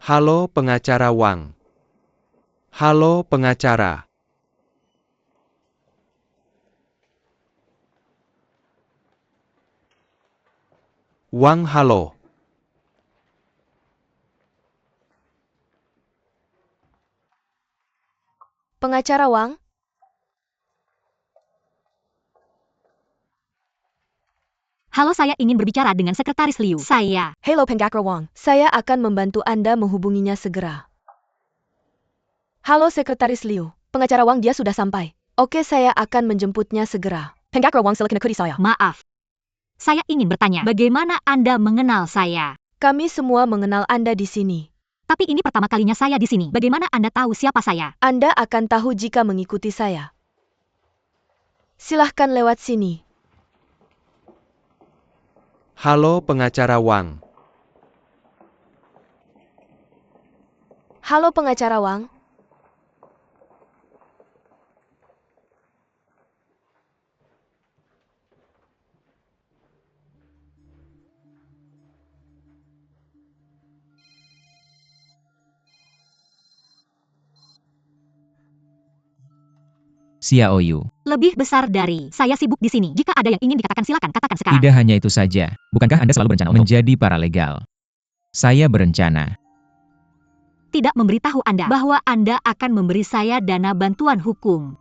Halo pengacara Wang. Halo pengacara. Wang, halo. Pengacara Wang? Halo, saya ingin berbicara dengan Sekretaris Liu. Hello Pengacara Wang. Saya akan membantu Anda menghubunginya segera. Halo Sekretaris Liu. Pengacara Wang dia sudah sampai. Oke, saya akan menjemputnya segera. Pengacara Wang silakan ikuti saya. Maaf. Saya ingin bertanya, bagaimana Anda mengenal saya? Kami semua mengenal Anda di sini. Tapi ini pertama kalinya saya di sini. Bagaimana Anda tahu siapa saya? Anda akan tahu jika mengikuti saya. Silahkan lewat sini. Halo pengacara Wang. Halo Pengacara Wang. Xiao Yu. Lebih besar dari saya sibuk di sini. Jika ada yang ingin dikatakan, silakan katakan sekarang. Tidak hanya itu saja. Bukankah Anda selalu berencana untuk menjadi paralegal? Saya berencana. Tidak memberitahu Anda bahwa Anda akan memberi saya dana bantuan hukum.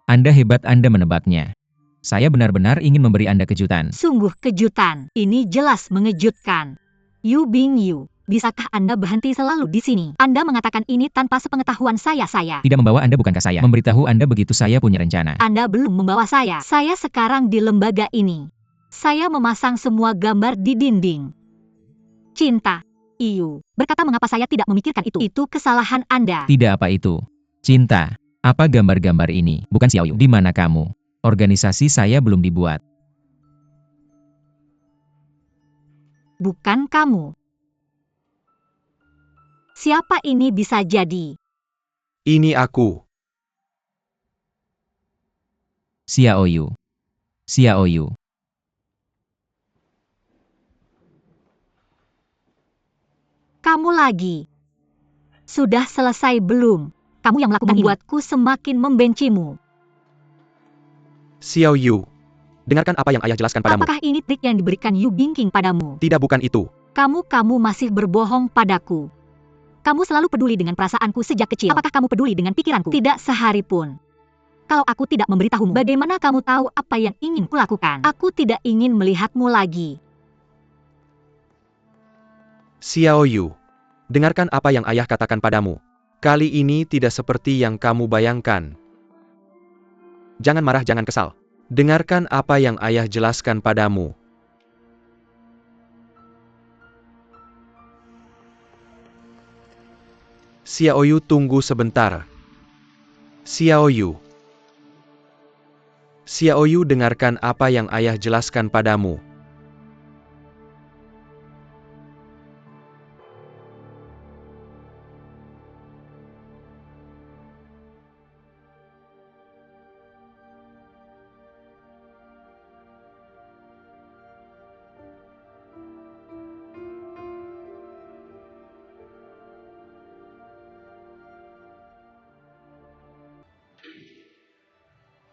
Anda hebat, Anda menebaknya. Saya benar-benar ingin memberi Anda kejutan. Sungguh kejutan. Ini jelas mengejutkan. Yu Bingyu, bisakah Anda berhenti selalu di sini? Anda mengatakan ini tanpa sepengetahuan saya. Tidak membawa Anda, bukankah saya memberitahu Anda begitu saya punya rencana? Anda belum membawa saya. Saya sekarang di lembaga ini. Saya memasang semua gambar di dinding. Cinta. Iyu berkata mengapa saya tidak memikirkan itu. Itu kesalahan Anda. Tidak apa itu. Cinta. Apa gambar-gambar ini? Bukan Xiao Yu. Di mana kamu? Organisasi saya belum dibuat. Bukan kamu. Siapa ini bisa jadi? Ini aku. Xiao Yu. Xiao Yu. Kamu lagi. Sudah selesai belum? Kamu yang melakukan membuatku semakin membencimu. Xiao Yu. Dengarkan apa yang ayah jelaskan padamu. Apakah ini trik yang diberikan Yu Bingking padamu? Tidak, bukan itu. Kamu masih berbohong padaku. Kamu selalu peduli dengan perasaanku sejak kecil. Apakah kamu peduli dengan pikiranku? Tidak sehari pun. Kalau aku tidak memberitahumu, bagaimana kamu tahu apa yang ingin kulakukan? Aku tidak ingin melihatmu lagi. Xiao Yu. Dengarkan apa yang ayah katakan padamu. Kali ini tidak seperti yang kamu bayangkan. Jangan marah, jangan kesal. Dengarkan apa yang ayah jelaskan padamu. Xiao Yu, tunggu sebentar. Xiao Yu. Xiao Yu, dengarkan apa yang ayah jelaskan padamu.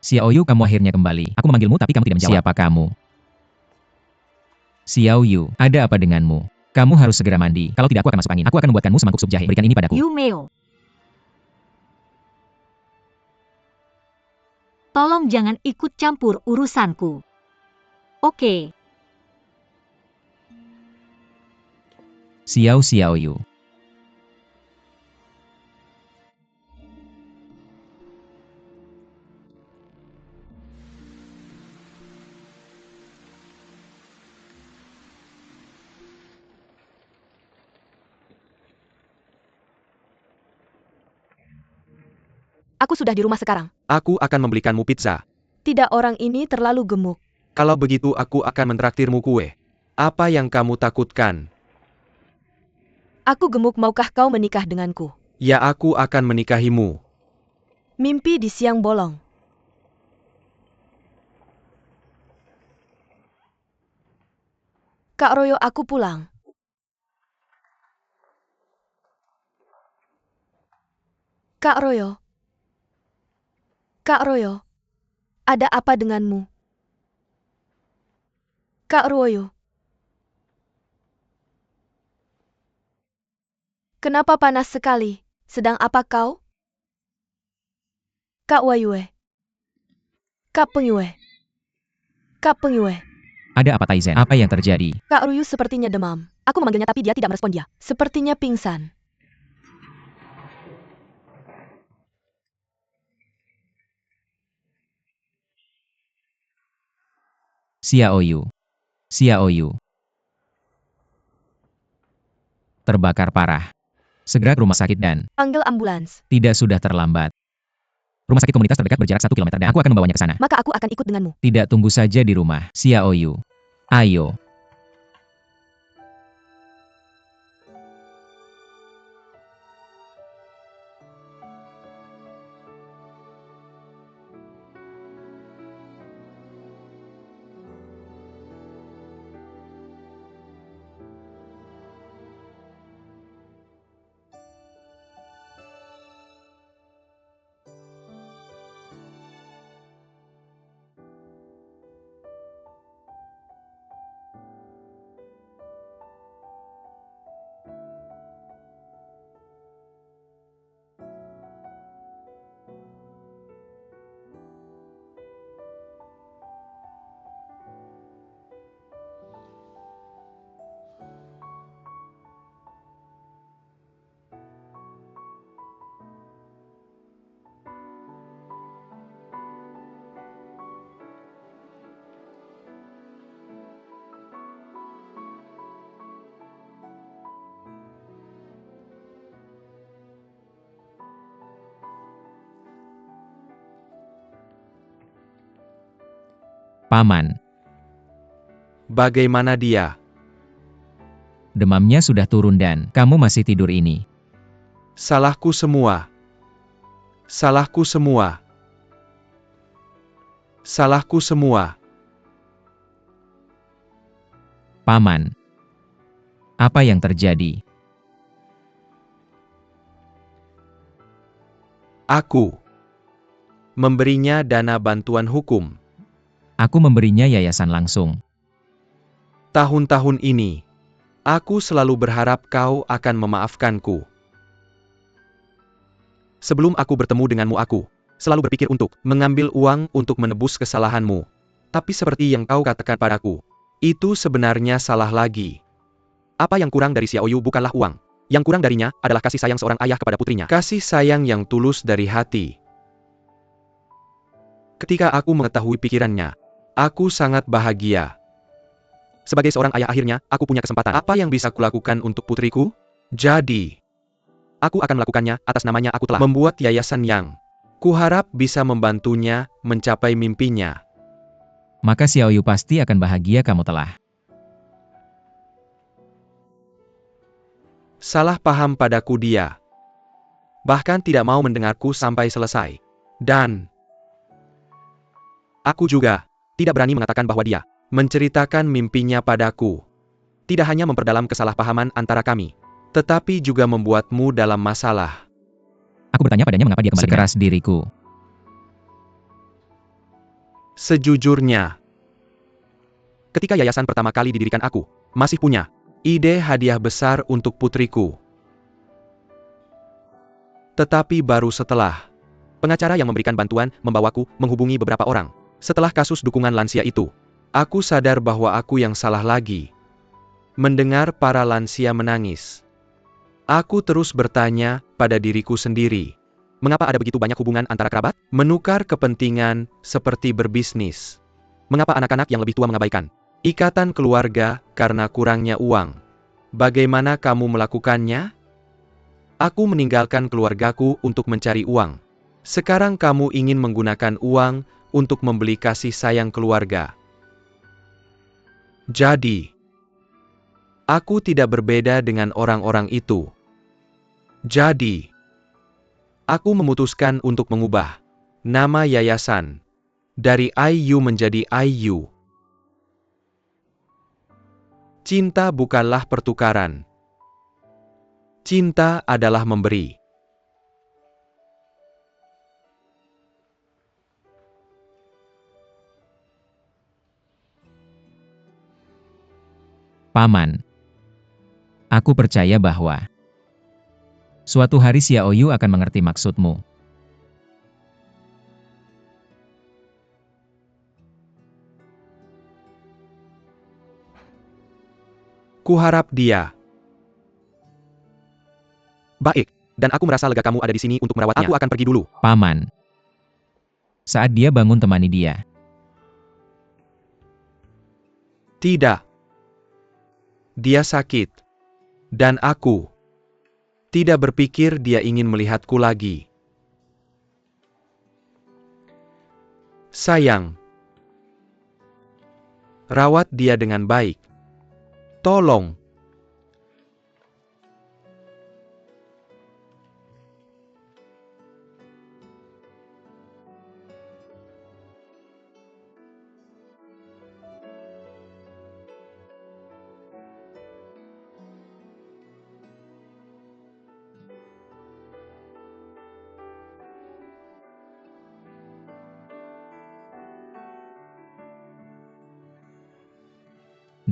Xiao Yu, kamu akhirnya kembali. Aku memanggilmu tapi kamu tidak menjawab. Siapa kamu? Xiao Yu, ada apa denganmu? Kamu harus segera mandi. Kalau tidak, aku akan masuk angin. Aku akan membuatkanmu semangkuk sup jahe. Berikan ini padaku. Yu Meo. Tolong jangan ikut campur urusanku. Oke. Xiao Yu. Aku sudah di rumah sekarang. Aku akan membelikanmu pizza. Tidak, orang ini terlalu gemuk. Kalau begitu aku akan mentraktirmu kue. Apa yang kamu takutkan? Aku gemuk, maukah kau menikah denganku? Ya, aku akan menikahimu. Mimpi di siang bolong. Kak Royo, aku pulang. Kak Royo. Kak Royo. Ada apa denganmu? Kak Royo. Kenapa panas sekali? Sedang apa kau? Kak Wayue. Kak Pengyue. Kak Pengyue. Ada apa Taizen? Apa yang terjadi? Kak Ruyu sepertinya demam. Aku memanggilnya tapi dia tidak merespon dia. Sepertinya pingsan. Xiaoyu. Xiaoyu. Terbakar parah. Segera ke rumah sakit dan Panggil ambulans. tidak sudah terlambat. Rumah sakit komunitas terdekat berjarak 1 kilometer dan aku akan membawanya ke sana. Maka aku akan ikut denganmu. Tidak, tunggu saja di rumah. Xiaoyu. Ayo. Paman, Bagaimana dia? demamnya sudah turun dan kamu masih tidur ini. Salahku semua. Salahku semua. Salahku semua. Paman, apa yang terjadi? Aku memberinya dana bantuan hukum. Aku memberinya yayasan langsung. Tahun-tahun ini, aku selalu berharap kau akan memaafkanku. Sebelum aku bertemu denganmu aku selalu berpikir untuk mengambil uang untuk menebus kesalahanmu. Tapi seperti yang kau katakan padaku, itu sebenarnya salah lagi. Apa yang kurang dari Xiaoyu bukanlah uang. Yang kurang darinya adalah kasih sayang seorang ayah kepada putrinya. Kasih sayang yang tulus dari hati. Ketika aku mengetahui pikirannya, aku sangat bahagia. Sebagai seorang ayah akhirnya, aku punya kesempatan. Apa yang bisa kulakukan untuk putriku? Jadi, aku akan melakukannya atas namanya aku telah membuat yayasan yang kuharap bisa membantunya mencapai mimpinya. Maka Xiaoyu pasti akan bahagia kamu telah. Salah paham padaku dia. Bahkan tidak mau mendengarku sampai selesai. Dan aku juga tidak berani mengatakan bahwa dia menceritakan mimpinya padaku. Tidak hanya memperdalam kesalahpahaman antara kami, tetapi juga membuatmu dalam masalah. Aku bertanya padanya mengapa dia kembali sekeras diriku. Sejujurnya, ketika yayasan pertama kali didirikan aku masih punya ide hadiah besar untuk putriku. Tetapi baru setelah pengacara yang memberikan bantuan membawaku menghubungi beberapa orang. Setelah kasus dukungan lansia itu, aku sadar bahwa aku yang salah lagi. Mendengar para lansia menangis, aku terus bertanya pada diriku sendiri, mengapa ada begitu banyak hubungan antara kerabat? Menukar kepentingan seperti berbisnis. Mengapa anak-anak yang lebih tua mengabaikan ikatan keluarga karena kurangnya uang? Bagaimana kamu melakukannya? Aku meninggalkan keluargaku untuk mencari uang. Sekarang kamu ingin menggunakan uang untuk membeli kasih sayang keluarga. Jadi, aku tidak berbeda dengan orang-orang itu. Jadi, aku memutuskan untuk mengubah nama yayasan dari IU menjadi IU. Cinta bukanlah pertukaran. Cinta adalah memberi. Paman. Aku percaya bahwa suatu hari Xiaoyu akan mengerti maksudmu. Kuharap dia baik, dan aku merasa lega kamu ada di sini untuk merawatnya. Aku akan pergi dulu. Paman. Saat dia bangun temani dia. Tidak. Dia sakit. Dan aku tidak berpikir dia ingin melihatku lagi. Sayang. Rawat dia dengan baik. Tolong.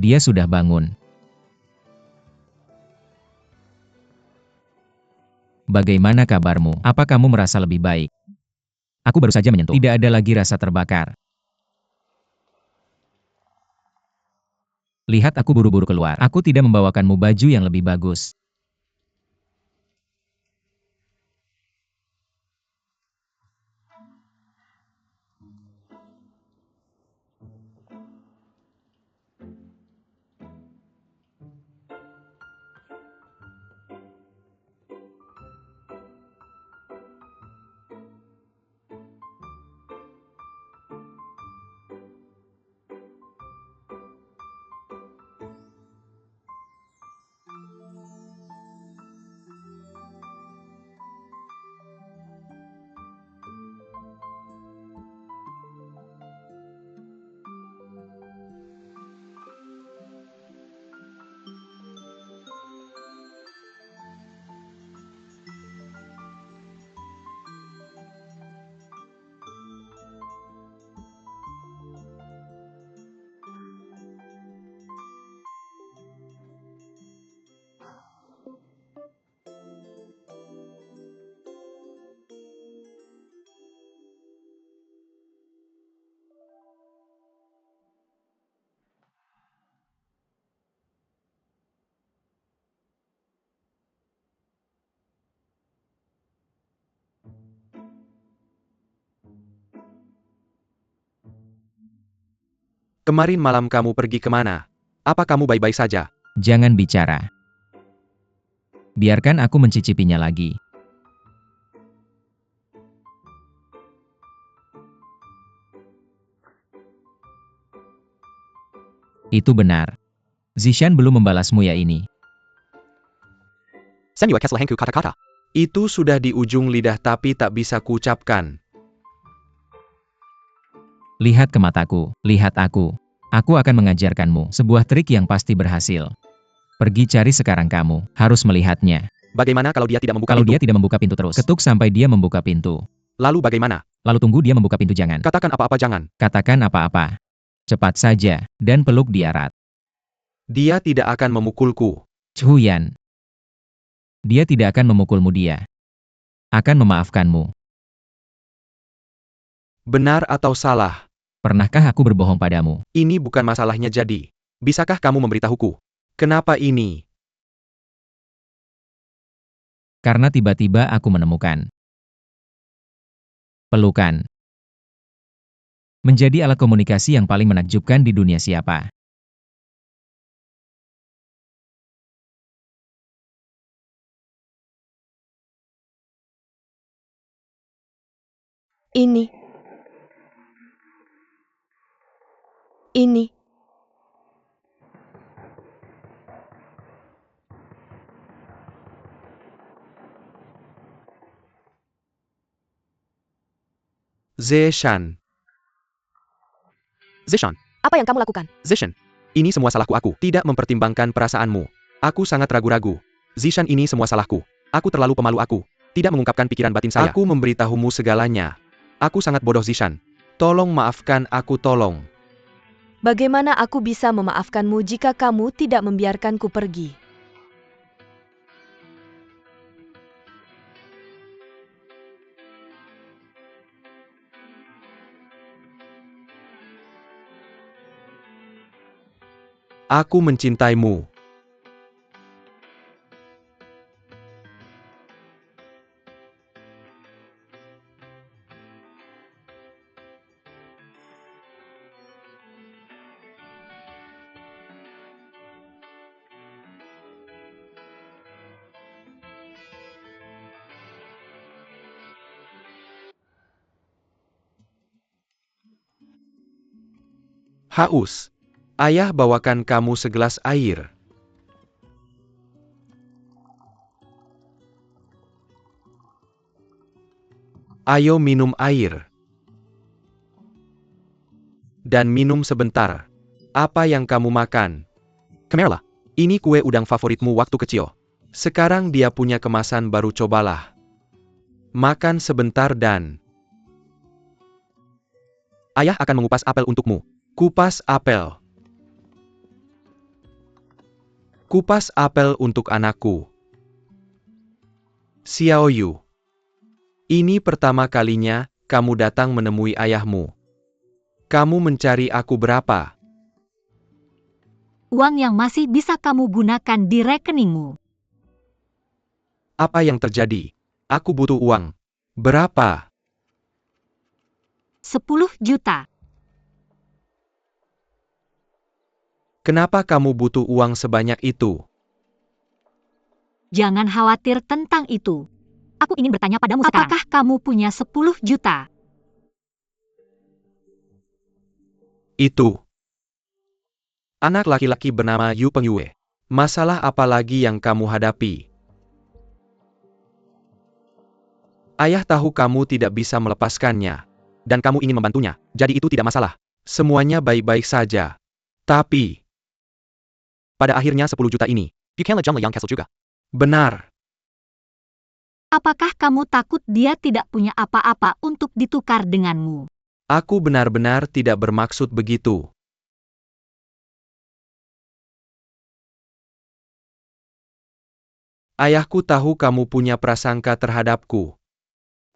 Dia sudah bangun. Bagaimana kabarmu? Apa kamu merasa lebih baik? Aku baru saja menyentuh. Tidak ada lagi rasa terbakar. Lihat aku buru-buru keluar. Aku tidak membawakanmu baju yang lebih bagus. Kemarin malam kamu pergi kemana? Apa kamu baik-baik saja? Jangan bicara. Biarkan aku mencicipinya lagi. Itu benar. Zishan belum membalasmu ya ini. Senua Keslehengku kata-kata. Itu sudah di ujung lidah tapi tak bisa kuucapkan. Lihat ke mataku, lihat aku. Aku akan mengajarkanmu sebuah trik yang pasti berhasil. Pergi cari sekarang kamu, harus melihatnya. Bagaimana kalau dia tidak membuka Kalau pintu? dia tidak membuka pintu terus, ketuk sampai dia membuka pintu. Lalu bagaimana? Lalu tunggu dia membuka pintu jangan. Katakan apa-apa jangan. Katakan apa-apa. Cepat saja, dan peluk dia erat. Dia tidak akan memukulku. Chuyan. Dia tidak akan memukulmu dia. Akan memaafkanmu. Benar atau salah? Pernahkah aku berbohong padamu? Ini bukan masalahnya jadi. Bisakah kamu memberitahuku? Kenapa ini? Karena tiba-tiba aku menemukan pelukan. Menjadi alat komunikasi yang paling menakjubkan di dunia siapa. Ini. Zishan. Zishan. Apa yang kamu lakukan? Zishan. Ini semua salahku aku. Tidak mempertimbangkan perasaanmu. Aku sangat ragu-ragu. Zishan ini semua salahku. Aku terlalu pemalu aku. Tidak mengungkapkan pikiran batin saya. Aku memberitahumu segalanya. Aku sangat bodoh Zishan. Tolong maafkan aku tolong. Bagaimana aku bisa memaafkanmu jika kamu tidak membiarkanku pergi? Aku mencintaimu. Haus. Ayah bawakan kamu segelas air. Ayo minum air. Dan minum sebentar. Apa yang kamu makan? Kemerla, ini kue udang favoritmu waktu kecil. Sekarang dia punya kemasan baru, cobalah. Makan sebentar dan... Ayah akan mengupas apel untukmu. Kupas apel. Kupas apel untuk anakku. Xiaoyu. Ini pertama kalinya kamu datang menemui ayahmu. Kamu mencari aku berapa? Uang yang masih bisa kamu gunakan di rekeningmu. Apa yang terjadi? Aku butuh uang. Berapa? 10 juta. Kenapa kamu butuh uang sebanyak itu? Jangan khawatir tentang itu. Aku ingin bertanya padamu sekarang. Apakah kamu punya 10 juta? Itu. Anak laki-laki bernama Yu Pengyue. Masalah apa lagi yang kamu hadapi? Ayah tahu kamu tidak bisa melepaskannya. Dan kamu ingin membantunya, jadi itu tidak masalah. Semuanya baik-baik saja. Tapi... pada akhirnya 10 juta ini. Yang Castle juga. Benar. Apakah kamu takut dia tidak punya apa-apa untuk ditukar denganmu? Aku benar-benar tidak bermaksud begitu. Ayahku tahu kamu punya prasangka terhadapku.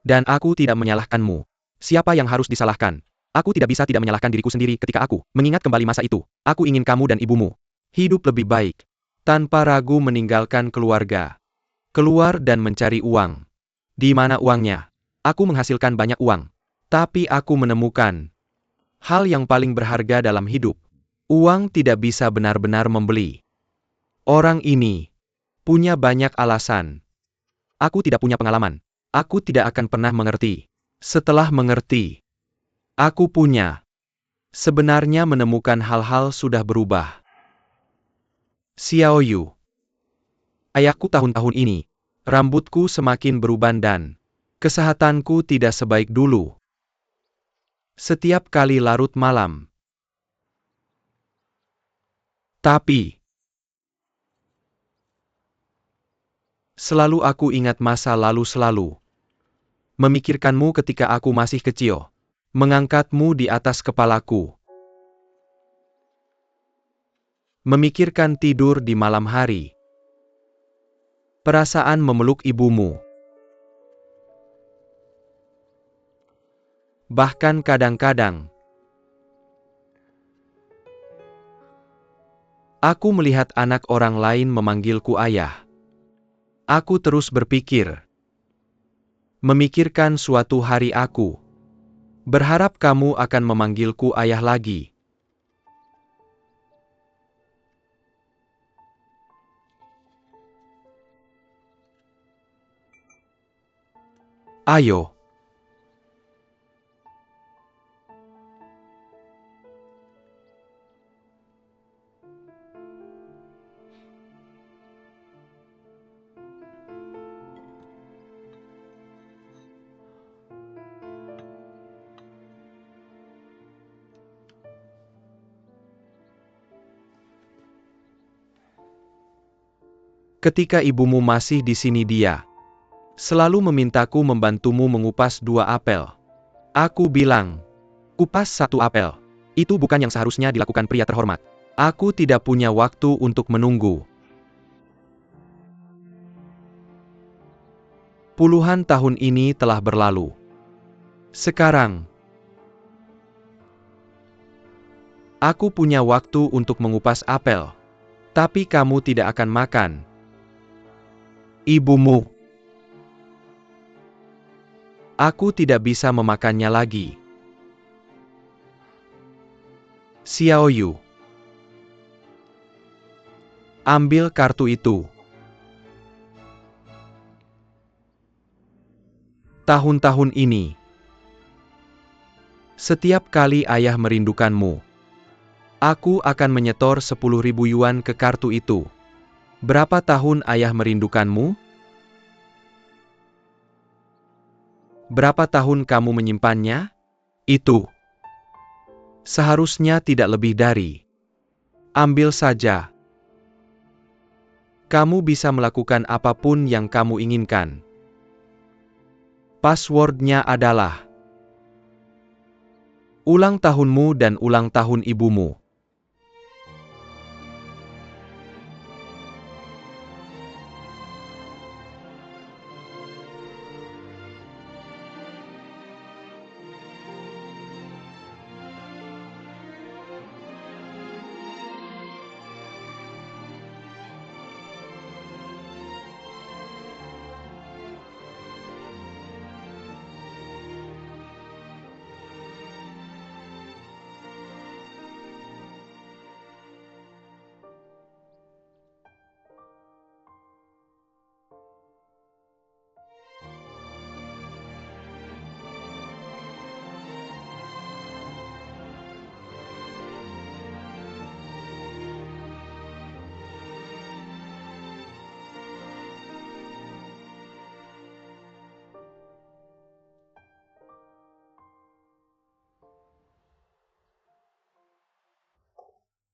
Dan aku tidak menyalahkanmu. Siapa yang harus disalahkan? Aku tidak bisa tidak menyalahkan diriku sendiri ketika aku mengingat kembali masa itu. Aku ingin kamu dan ibumu hidup lebih baik. Tanpa ragu meninggalkan keluarga. Keluar dan mencari uang. Di mana uangnya? Aku menghasilkan banyak uang. Tapi aku menemukan hal yang paling berharga dalam hidup. Uang tidak bisa benar-benar membeli. Orang ini punya banyak alasan. Aku tidak punya pengalaman. Aku tidak akan pernah mengerti. Setelah mengerti, aku punya. Sebenarnya menemukan hal-hal sudah berubah. Xiaoyu. Ayahku tahun-tahun ini, rambutku semakin beruban dan kesehatanku tidak sebaik dulu. Setiap kali larut malam. Tapi, selalu aku ingat masa lalu selalu. Memikirkanmu ketika aku masih kecil. Mengangkatmu di atas kepalaku. Memikirkan tidur di malam hari. Perasaan memeluk ibumu. Bahkan kadang-kadang, aku melihat anak orang lain memanggilku ayah. Aku terus berpikir. Memikirkan suatu hari aku berharap kamu akan memanggilku ayah lagi. Ayo. Ketika ibumu masih di sini dia selalu memintaku membantumu mengupas 2 apel. Aku bilang, kupas 1 apel. Itu bukan yang seharusnya dilakukan pria terhormat. Aku tidak punya waktu untuk menunggu. Puluhan tahun ini telah berlalu. Sekarang, aku punya waktu untuk mengupas apel. Tapi kamu tidak akan makan. Ibumu. Aku tidak bisa memakannya lagi. Xiaoyu. Ambil kartu itu. Tahun-tahun ini, setiap kali ayah merindukanmu, aku akan menyetor 10.000 yuan ke kartu itu. Berapa tahun ayah merindukanmu? Berapa tahun kamu menyimpannya? Itu. Seharusnya tidak lebih dari. Ambil saja. Kamu bisa melakukan apapun yang kamu inginkan. Passwordnya adalah ulang tahunmu dan ulang tahun ibumu.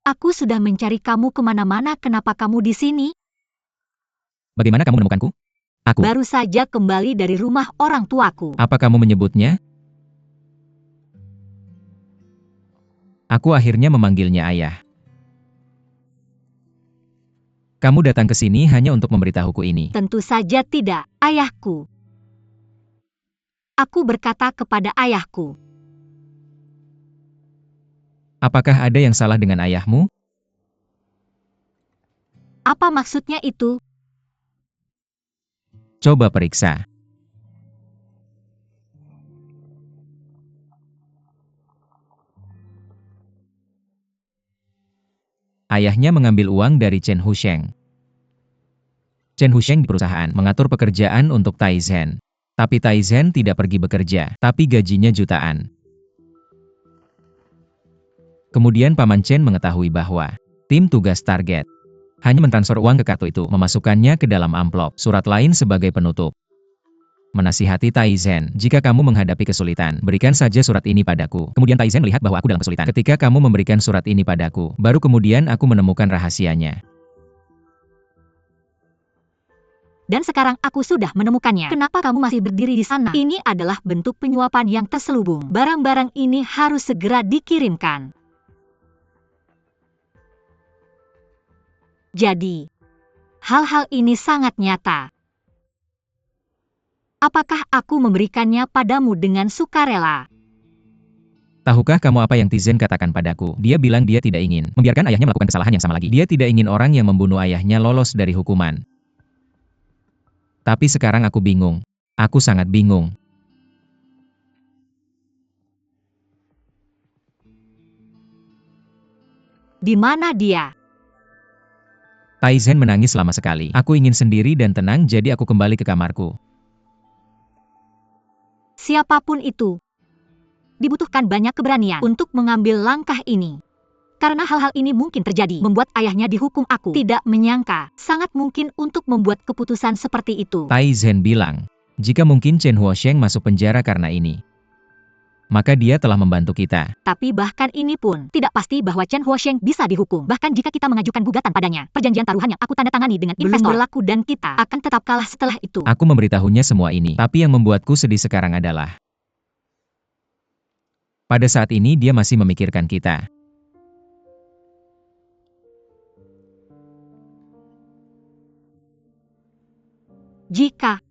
Aku sudah mencari kamu kemana-mana, kenapa kamu di sini? Bagaimana kamu menemukanku? Aku. Baru saja kembali dari rumah orang tuaku. Apa kamu menyebutnya? Aku akhirnya memanggilnya ayah. Kamu datang ke sini hanya untuk memberitahuku ini. Tentu saja tidak, ayahku. Aku berkata kepada ayahku. Apakah ada yang salah dengan ayahmu? Apa maksudnya itu? Coba periksa. Ayahnya mengambil uang dari Chen Husheng. Chen Husheng di perusahaan mengatur pekerjaan untuk Taizen. Tapi Taizen tidak pergi bekerja, tapi gajinya jutaan. Kemudian Paman Chen mengetahui bahwa tim tugas target hanya mentransfer uang ke kartu itu, memasukkannya ke dalam amplop, surat lain sebagai penutup. Menasihati Taizen, jika kamu menghadapi kesulitan, berikan saja surat ini padaku. Kemudian Taizen melihat bahwa aku dalam kesulitan. Ketika kamu memberikan surat ini padaku, baru kemudian aku menemukan rahasianya. Dan sekarang aku sudah menemukannya. Kenapa kamu masih berdiri di sana? Ini adalah bentuk penyuapan yang terselubung. Barang-barang ini harus segera dikirimkan. Jadi, hal-hal ini sangat nyata. Apakah aku memberikannya padamu dengan sukarela? Tahukah kamu apa yang Tizen katakan padaku? Dia bilang dia tidak ingin membiarkan ayahnya melakukan kesalahan yang sama lagi. Dia tidak ingin orang yang membunuh ayahnya lolos dari hukuman. Tapi sekarang aku bingung. Aku sangat bingung. Di mana dia? Taizen menangis lama sekali. Aku ingin sendiri dan tenang, jadi aku kembali ke kamarku. Siapapun itu, dibutuhkan banyak keberanian untuk mengambil langkah ini. Karena hal-hal ini mungkin terjadi, membuat ayahnya dihukum. Aku tidak menyangka, sangat mungkin untuk membuat keputusan seperti itu. Taizen bilang, jika mungkin Chen Huosheng masuk penjara karena ini, maka dia telah membantu kita. Tapi bahkan ini pun tidak pasti bahwa Chen Huosheng bisa dihukum. Bahkan jika kita mengajukan gugatan padanya, perjanjian taruhan yang aku tanda tangani dengan investor belum berlaku dan kita akan tetap kalah setelah itu. Aku memberitahunya semua ini, tapi yang membuatku sedih sekarang adalah Pada saat ini dia masih memikirkan kita. Jika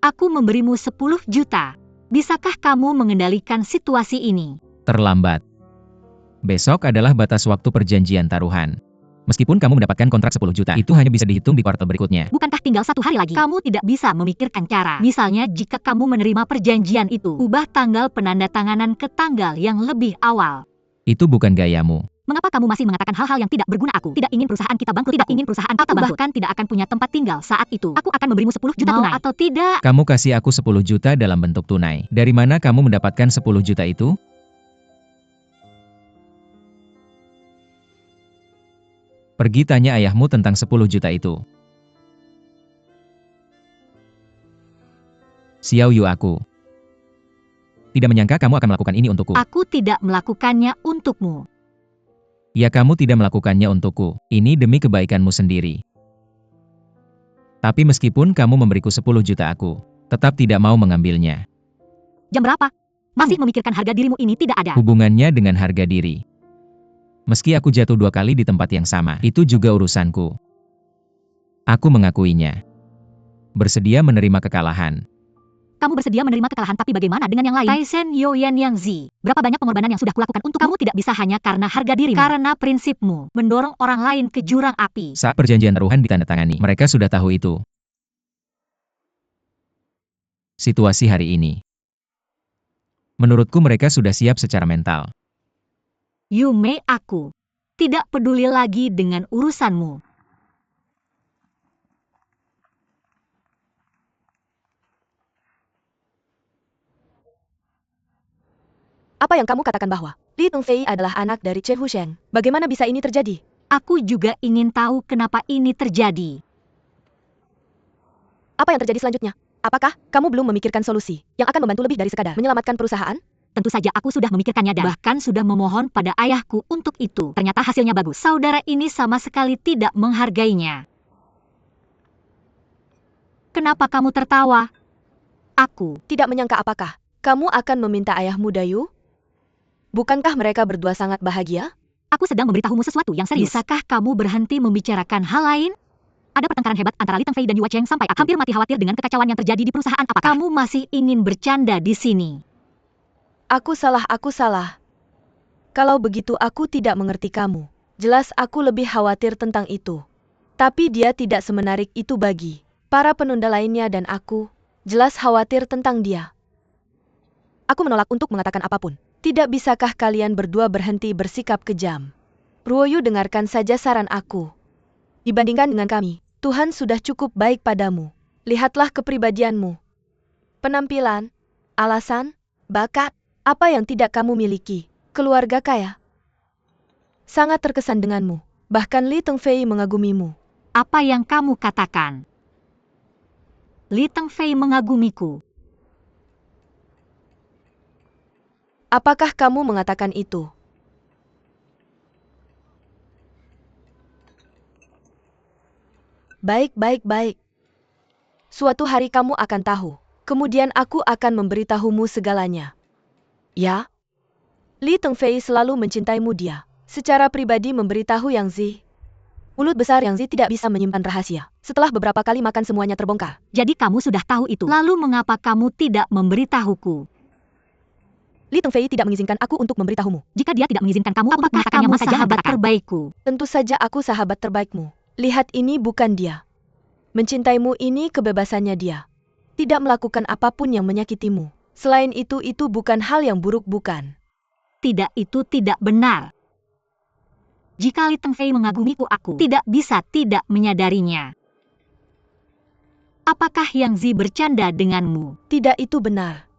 aku memberimu 10 juta, bisakah kamu mengendalikan situasi ini? Terlambat. Besok adalah batas waktu perjanjian taruhan. Meskipun kamu mendapatkan kontrak 10 juta, itu hanya bisa dihitung di kuartal berikutnya. Bukankah tinggal 1 hari lagi? Kamu tidak bisa memikirkan cara. Misalnya jika kamu menerima perjanjian itu, ubah tanggal penandatanganan ke tanggal yang lebih awal. Itu bukan gayamu. Mengapa kamu masih mengatakan hal-hal yang tidak berguna? Aku tidak ingin perusahaan kita bangkrut. Tidak ingin perusahaan kita bangkrut. Bahkan tidak akan punya tempat tinggal saat itu. Aku akan memberimu 10 juta tunai. Atau tidak? Kamu kasih aku 10 juta dalam bentuk tunai. Dari mana kamu mendapatkan 10 juta itu? Pergi tanya ayahmu tentang 10 juta itu. Xiao Yu, aku tidak menyangka kamu akan melakukan ini untukku. Aku tidak melakukannya untukmu. Ya, kamu tidak melakukannya untukku. Ini demi kebaikanmu sendiri. Tapi meskipun kamu memberiku 10 juta, aku tetap tidak mau mengambilnya. Jam berapa? Masih memikirkan harga dirimu ini tidak ada Hubungannya dengan harga diri. Meski aku jatuh 2 kali di tempat yang sama, itu juga urusanku. Aku mengakuinya. Bersedia menerima kekalahan. Kamu bersedia menerima kekalahan, tapi bagaimana dengan yang lain? Tyson Yoyan Yang Zi, berapa banyak pengorbanan yang sudah kulakukan untuk kamu? Tidak bisa hanya karena harga dirimu. Karena prinsipmu, mendorong orang lain ke jurang api. Saat perjanjian taruhan ditandatangani, mereka sudah tahu itu. Situasi hari ini. Menurutku mereka sudah siap secara mental. Yume, aku tidak peduli lagi dengan urusanmu. Apa yang kamu katakan bahwa Li Tengfei adalah anak dari Che Husheng? Bagaimana bisa ini terjadi? Aku juga ingin tahu kenapa ini terjadi. Apa yang terjadi selanjutnya? Apakah kamu belum memikirkan solusi yang akan membantu lebih dari sekadar menyelamatkan perusahaan? Tentu saja aku sudah memikirkannya dan bahkan sudah memohon pada ayahku untuk itu. Ternyata hasilnya bagus. Saudara ini sama sekali tidak menghargainya. Kenapa kamu tertawa? Aku Tidak menyangka apakah kamu akan meminta ayahmu Dayu? Bukankah mereka berdua sangat bahagia? Aku sedang memberitahumu sesuatu yang serius. Bisakah kamu berhenti membicarakan hal lain? Ada pertengkaran hebat antara Li Tengfei dan Yu Cheng sampai aku hampir mati khawatir dengan kekacauan yang terjadi di perusahaan. Apakah kamu masih ingin bercanda di sini? Aku salah. Kalau begitu aku tidak mengerti kamu. Jelas aku lebih khawatir tentang itu. Tapi dia tidak semenarik itu bagi para penunda lainnya dan aku jelas khawatir tentang dia. Aku menolak untuk mengatakan apapun. Tidak bisakah kalian berdua berhenti bersikap kejam? Ruoyu, dengarkan saja saran aku. Dibandingkan dengan kami, Tuhan sudah cukup baik padamu. Lihatlah kepribadianmu. Penampilan, alasan, bakat, apa yang tidak kamu miliki? Keluarga kaya. Sangat terkesan denganmu. Bahkan Li Tengfei mengagumimu. Apa yang kamu katakan? Li Tengfei mengagumiku. Apakah kamu mengatakan itu? Baik. Suatu hari kamu akan tahu. Kemudian aku akan memberitahumu segalanya. Ya? Li Tengfei selalu mencintaimu. Dia secara pribadi memberitahu Yang Zi. Mulut besar Yang Zi tidak bisa menyimpan rahasia. Setelah beberapa kali makan semuanya terbongkar. Jadi kamu sudah tahu itu. Lalu mengapa kamu tidak memberitahuku? Li Tengfei tidak mengizinkan aku untuk memberitahumu. Jika dia tidak mengizinkan kamu untuk mengatakannya, maka jangan sahabat terbaikku. Tentu saja aku sahabat terbaikmu. Lihat, ini bukan dia. Mencintaimu ini kebebasannya dia. Tidak melakukan apapun yang menyakitimu. Selain itu bukan hal yang buruk, bukan? Tidak, itu tidak benar. Jika Li Tengfei mengagumiku, aku tidak bisa tidak menyadarinya. Apakah Yang Zi bercanda denganmu? Tidak, itu benar.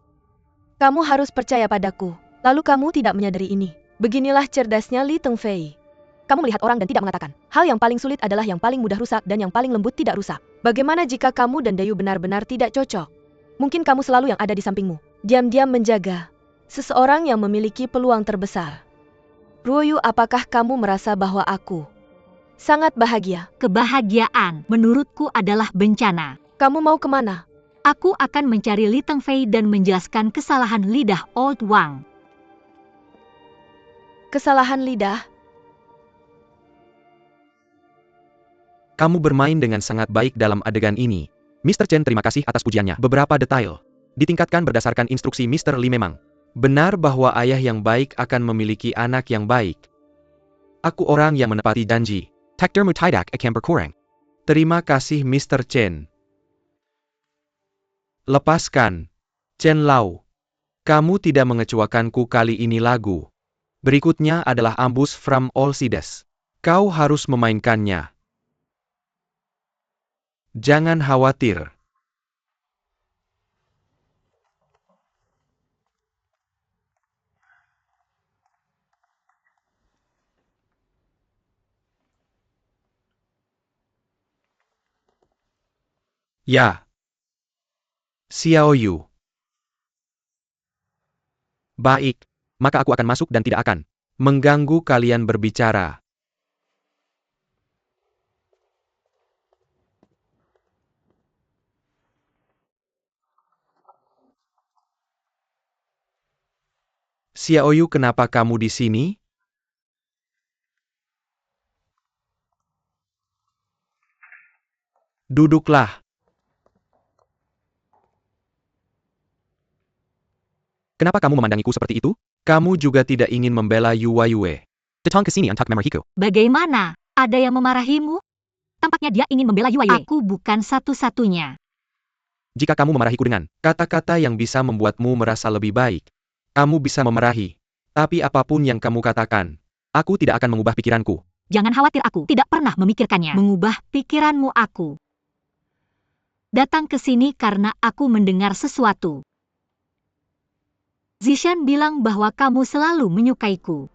Kamu harus percaya padaku. Lalu kamu tidak menyadari ini. Beginilah cerdasnya Li Tengfei. Kamu melihat orang dan tidak mengatakan. Hal yang paling sulit adalah yang paling mudah rusak dan yang paling lembut tidak rusak. Bagaimana jika kamu dan Dayu benar-benar tidak cocok? Mungkin kamu selalu yang ada di sampingmu. Diam-diam menjaga. Seseorang yang memiliki peluang terbesar. Ruoyu, apakah kamu merasa bahwa aku sangat bahagia? Kebahagiaan menurutku adalah bencana. Kamu mau kemana? Aku akan mencari Li Tengfei dan menjelaskan kesalahan lidah Old Wang. Kesalahan lidah? Kamu bermain dengan sangat baik dalam adegan ini. Mr. Chen terima kasih atas pujiannya. Beberapa detail ditingkatkan berdasarkan instruksi Mr. Li memang. Benar bahwa ayah yang baik akan memiliki anak yang baik. Aku orang yang menepati janji. Takdirmu tidak akan berkurang. Terima kasih Mr. Chen. Lepaskan. Chen Lao. Kamu tidak mengecewakanku kali ini lagu. Berikutnya adalah Ambush from All Sides. Kau harus memainkannya. Jangan khawatir. Ya. Xiao Yu. Baik, maka aku akan masuk dan tidak akan mengganggu kalian berbicara. Xiao Yu, kenapa kamu di sini? Duduklah. Kenapa kamu memandangiku seperti itu? Kamu juga tidak ingin membela Yuwa Yue. Datang ke sini untuk memarahiku. Bagaimana? Ada yang memarahimu? Tampaknya dia ingin membela Yue. Aku bukan satu-satunya. Jika kamu memarahiku dengan kata-kata yang bisa membuatmu merasa lebih baik, kamu bisa memarahi. Tapi apapun yang kamu katakan, aku tidak akan mengubah pikiranku. Jangan khawatir, aku tidak pernah memikirkannya. Mengubah pikiranmu aku. Datang ke sini karena aku mendengar sesuatu. Zishan bilang bahwa kamu selalu menyukaiku.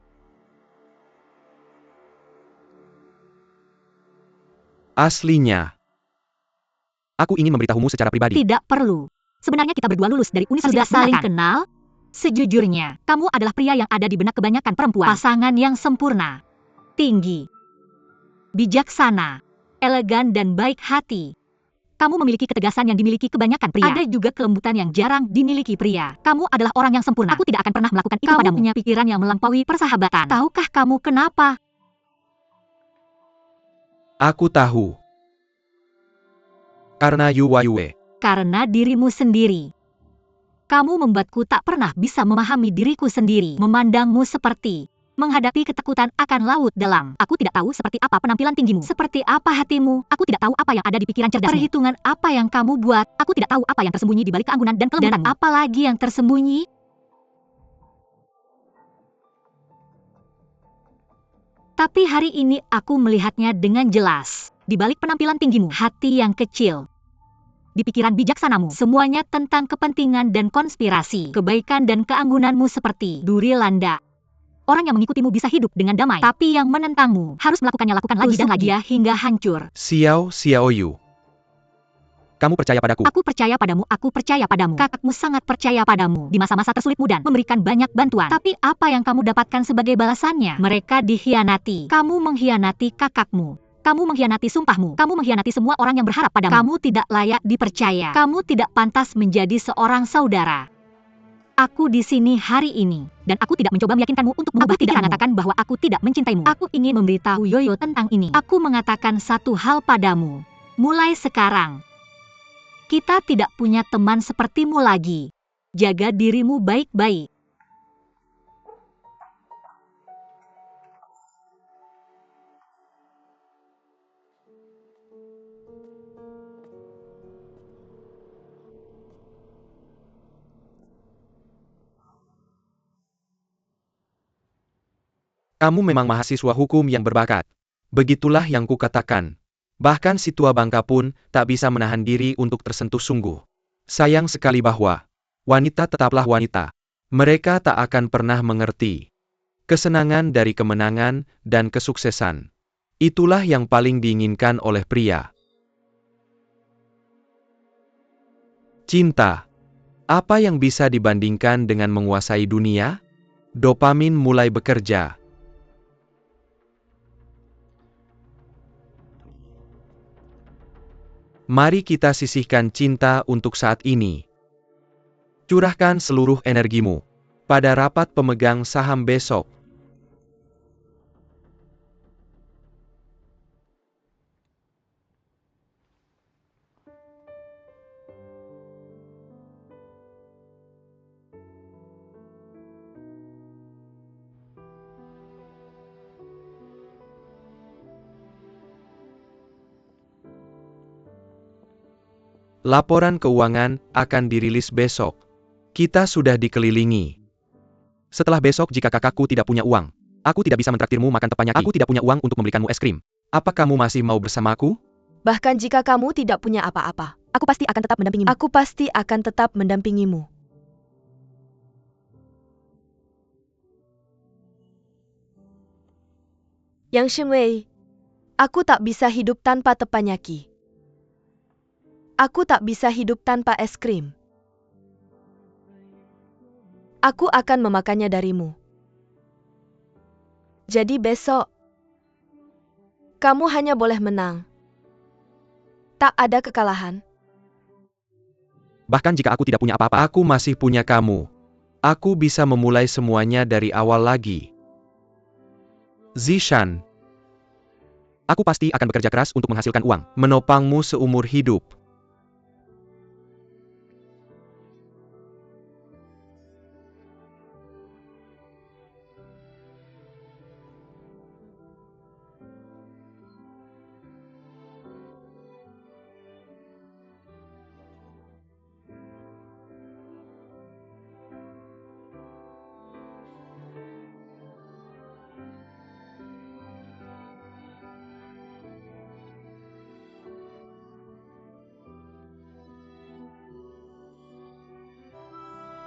Aslinya. Aku ingin memberitahumu secara pribadi. Tidak perlu. Sebenarnya kita berdua lulus dari universitas. Sudah saling kenal? Sejujurnya, kamu adalah pria yang ada di benak kebanyakan perempuan. Pasangan yang sempurna. Tinggi. Bijaksana. Elegan dan baik hati. Kamu memiliki ketegasan yang dimiliki kebanyakan pria. Ada juga kelembutan yang jarang dimiliki pria. Kamu adalah orang yang sempurna. Aku tidak akan pernah melakukan itu padamu. Kamu punya pikiran yang melampaui persahabatan. Tahukah kamu kenapa? Aku tahu. Karena Yuwa Yue. Karena dirimu sendiri. Kamu membuatku tak pernah bisa memahami diriku sendiri. Memandangmu seperti menghadapi ketakutan akan laut dalam. Aku tidak tahu seperti apa penampilan tinggimu. Seperti apa hatimu. Aku tidak tahu apa yang ada di pikiran cerdasmu. Perhitungan apa yang kamu buat. Aku tidak tahu apa yang tersembunyi di balik keanggunan dan kelembutanmu. Dan apalagi yang tersembunyi. Tapi hari ini aku melihatnya dengan jelas. Di balik penampilan tinggimu, hati yang kecil. Di pikiran bijaksanamu, semuanya tentang kepentingan dan konspirasi. Kebaikan dan keanggunanmu seperti duri landa. Orang yang mengikutimu bisa hidup dengan damai, tapi yang menentangmu harus melakukannya lagi dan lagi hingga hancur. Xiao Yu. Kamu percaya padaku? Aku percaya padamu, aku percaya padamu. Kakakmu sangat percaya padamu. Di masa-masa tersulitmu dan memberikan banyak bantuan. Tapi apa yang kamu dapatkan sebagai balasannya? Mereka dikhianati. Kamu mengkhianati kakakmu. Kamu mengkhianati sumpahmu. Kamu mengkhianati semua orang yang berharap padamu. Kamu tidak layak dipercaya. Kamu tidak pantas menjadi seorang saudara. Aku di sini hari ini, dan aku tidak mencoba meyakinkanmu untuk mengubah pikiranmu. Aku tidak mengatakan bahwa aku tidak mencintaimu. Aku ingin memberitahu Yoyo tentang ini. Aku mengatakan satu hal padamu. Mulai sekarang, kita tidak punya teman sepertimu lagi. Jaga dirimu baik-baik. Kamu memang mahasiswa hukum yang berbakat. Begitulah yang kukatakan. Bahkan si tua bangka pun tak bisa menahan diri untuk tersentuh sungguh. Sayang sekali bahwa wanita tetaplah wanita. Mereka tak akan pernah mengerti kesenangan dari kemenangan dan kesuksesan. Itulah yang paling diinginkan oleh pria. Cinta. Apa yang bisa dibandingkan dengan menguasai dunia? Dopamin mulai bekerja. Mari kita sisihkan cinta untuk saat ini. Curahkan seluruh energimu pada rapat pemegang saham besok. Laporan keuangan akan dirilis besok. Kita sudah dikelilingi. Setelah besok jika kakakku tidak punya uang, aku tidak bisa mentraktirmu makan tepanyaki. Aku tidak punya uang untuk membelikanmu es krim. Apa kamu masih mau bersamaku? Bahkan jika kamu tidak punya apa-apa, aku pasti akan tetap mendampingimu. Aku pasti akan tetap mendampingimu. Yang Shengwei, aku tak bisa hidup tanpa tepanyaki. Aku tak bisa hidup tanpa es krim. Aku akan memakannya darimu. Jadi besok, kamu hanya boleh menang. Tak ada kekalahan. Bahkan jika aku tidak punya apa-apa, aku masih punya kamu. Aku bisa memulai semuanya dari awal lagi. Zishan, aku pasti akan bekerja keras untuk menghasilkan uang, menopangmu seumur hidup.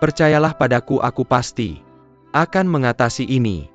Percayalah padaku, aku pasti akan mengatasi ini.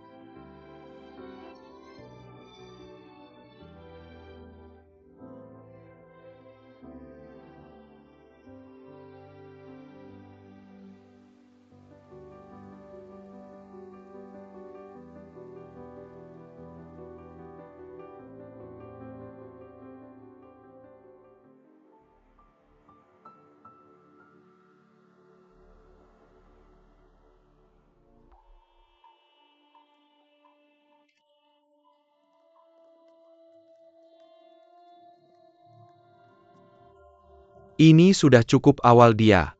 Ini sudah cukup awal dia.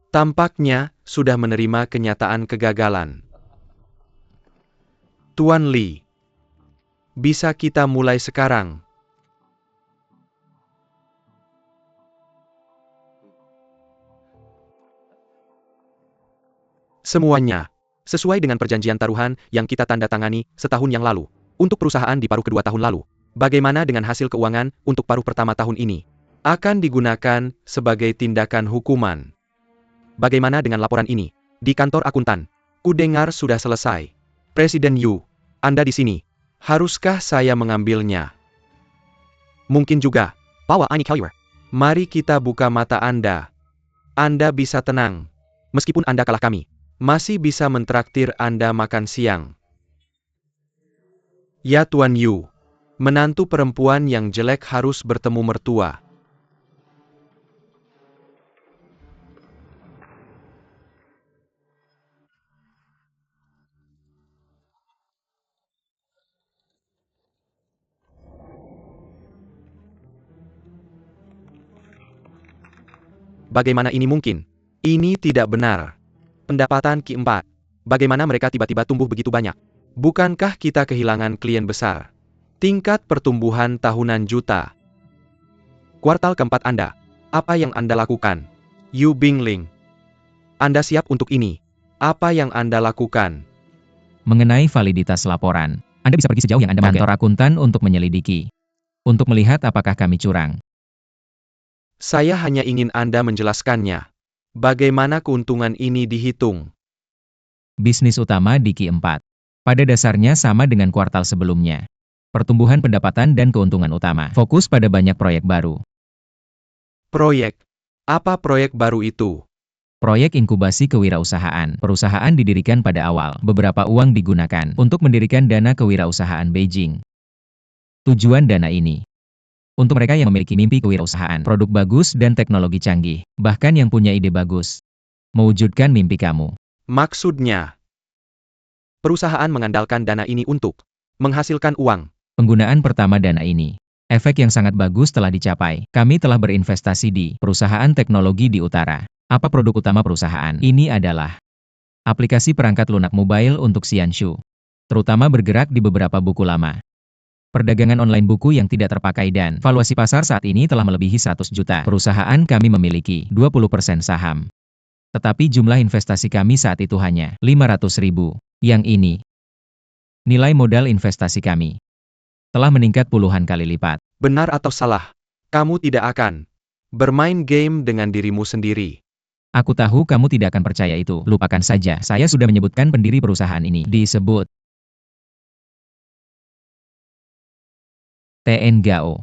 Tampaknya sudah menerima kenyataan kegagalan. Tuan Li, bisa kita mulai sekarang? Semuanya sesuai dengan perjanjian taruhan yang kita tanda tangani setahun yang lalu untuk perusahaan di paruh kedua tahun lalu. Bagaimana dengan hasil keuangan untuk paruh pertama tahun ini? Akan digunakan sebagai tindakan hukuman. Bagaimana dengan laporan ini? Di kantor akuntan, ku dengar sudah selesai. Presiden Yu, Anda di sini. Haruskah saya mengambilnya? Mungkin juga. Bawa ini Kelly. Mari kita buka mata Anda. Anda bisa tenang. Meskipun Anda kalah kami, masih bisa mentraktir Anda makan siang. Ya Tuan Yu, menantu perempuan yang jelek harus bertemu mertua. Bagaimana ini mungkin? Ini tidak benar. Pendapatan Q4. Bagaimana mereka tiba-tiba tumbuh begitu banyak? Bukankah kita kehilangan klien besar? Tingkat pertumbuhan tahunan juta. Kuartal keempat Anda. Apa yang Anda lakukan? Yu Bingling. Anda siap untuk ini? Apa yang Anda lakukan? Mengenai validitas laporan, Anda bisa pergi sejauh yang Anda mau. Kantor akuntan untuk menyelidiki. Untuk melihat apakah kami curang. Saya hanya ingin Anda menjelaskannya. Bagaimana keuntungan ini dihitung? Bisnis utama di Q4. Pada dasarnya sama dengan kuartal sebelumnya. Pertumbuhan pendapatan dan keuntungan utama. Fokus pada banyak proyek baru. Proyek. Apa proyek baru itu? Proyek inkubasi kewirausahaan. Perusahaan didirikan pada awal. Beberapa uang digunakan untuk mendirikan dana kewirausahaan Beijing. Tujuan dana ini Untuk mereka yang memiliki mimpi kewirausahaan, produk bagus dan teknologi canggih, bahkan yang punya ide bagus. Mewujudkan mimpi kamu. Maksudnya, perusahaan mengandalkan dana ini untuk menghasilkan uang. Penggunaan pertama dana ini. Efek yang sangat bagus telah dicapai. Kami telah berinvestasi di perusahaan teknologi di utara. Apa produk utama perusahaan? Ini adalah aplikasi perangkat lunak mobile untuk Xianshu. Terutama bergerak di beberapa buku lama. Perdagangan online buku yang tidak terpakai dan valuasi pasar saat ini telah melebihi 100 juta. Perusahaan kami memiliki 20% saham. Tetapi jumlah investasi kami saat itu hanya 500.000. Yang ini, nilai modal investasi kami telah meningkat puluhan kali lipat. Benar atau salah, kamu tidak akan bermain game dengan dirimu sendiri. Aku tahu kamu tidak akan percaya itu. Lupakan saja, saya sudah menyebutkan pendiri perusahaan ini. Disebut TN Gao.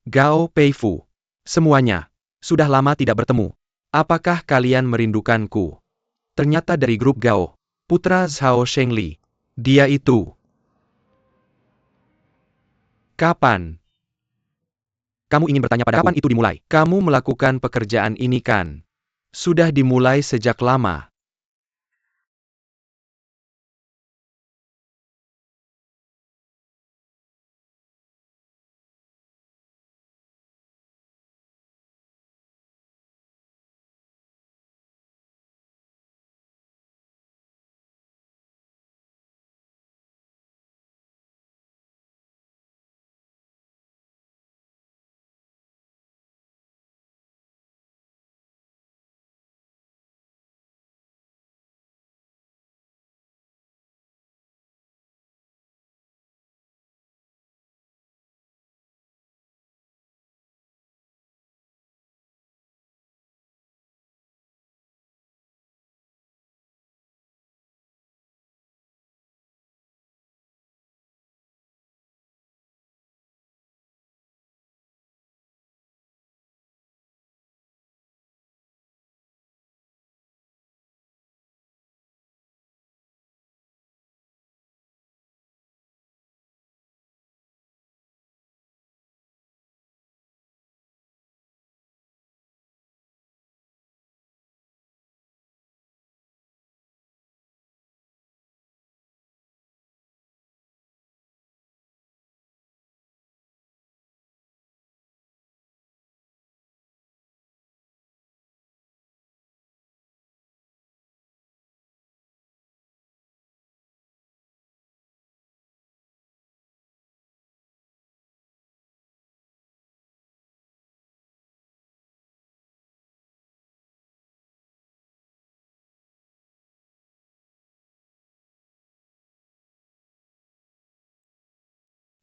Gao Peifu. Semuanya sudah lama tidak bertemu. Apakah kalian merindukanku? Ternyata dari grup Gao, putra Zhao Shengli. Dia itu. Kapan? Kamu ingin bertanya padaku, kapan itu dimulai? Kamu melakukan pekerjaan ini kan? Sudah dimulai sejak lama.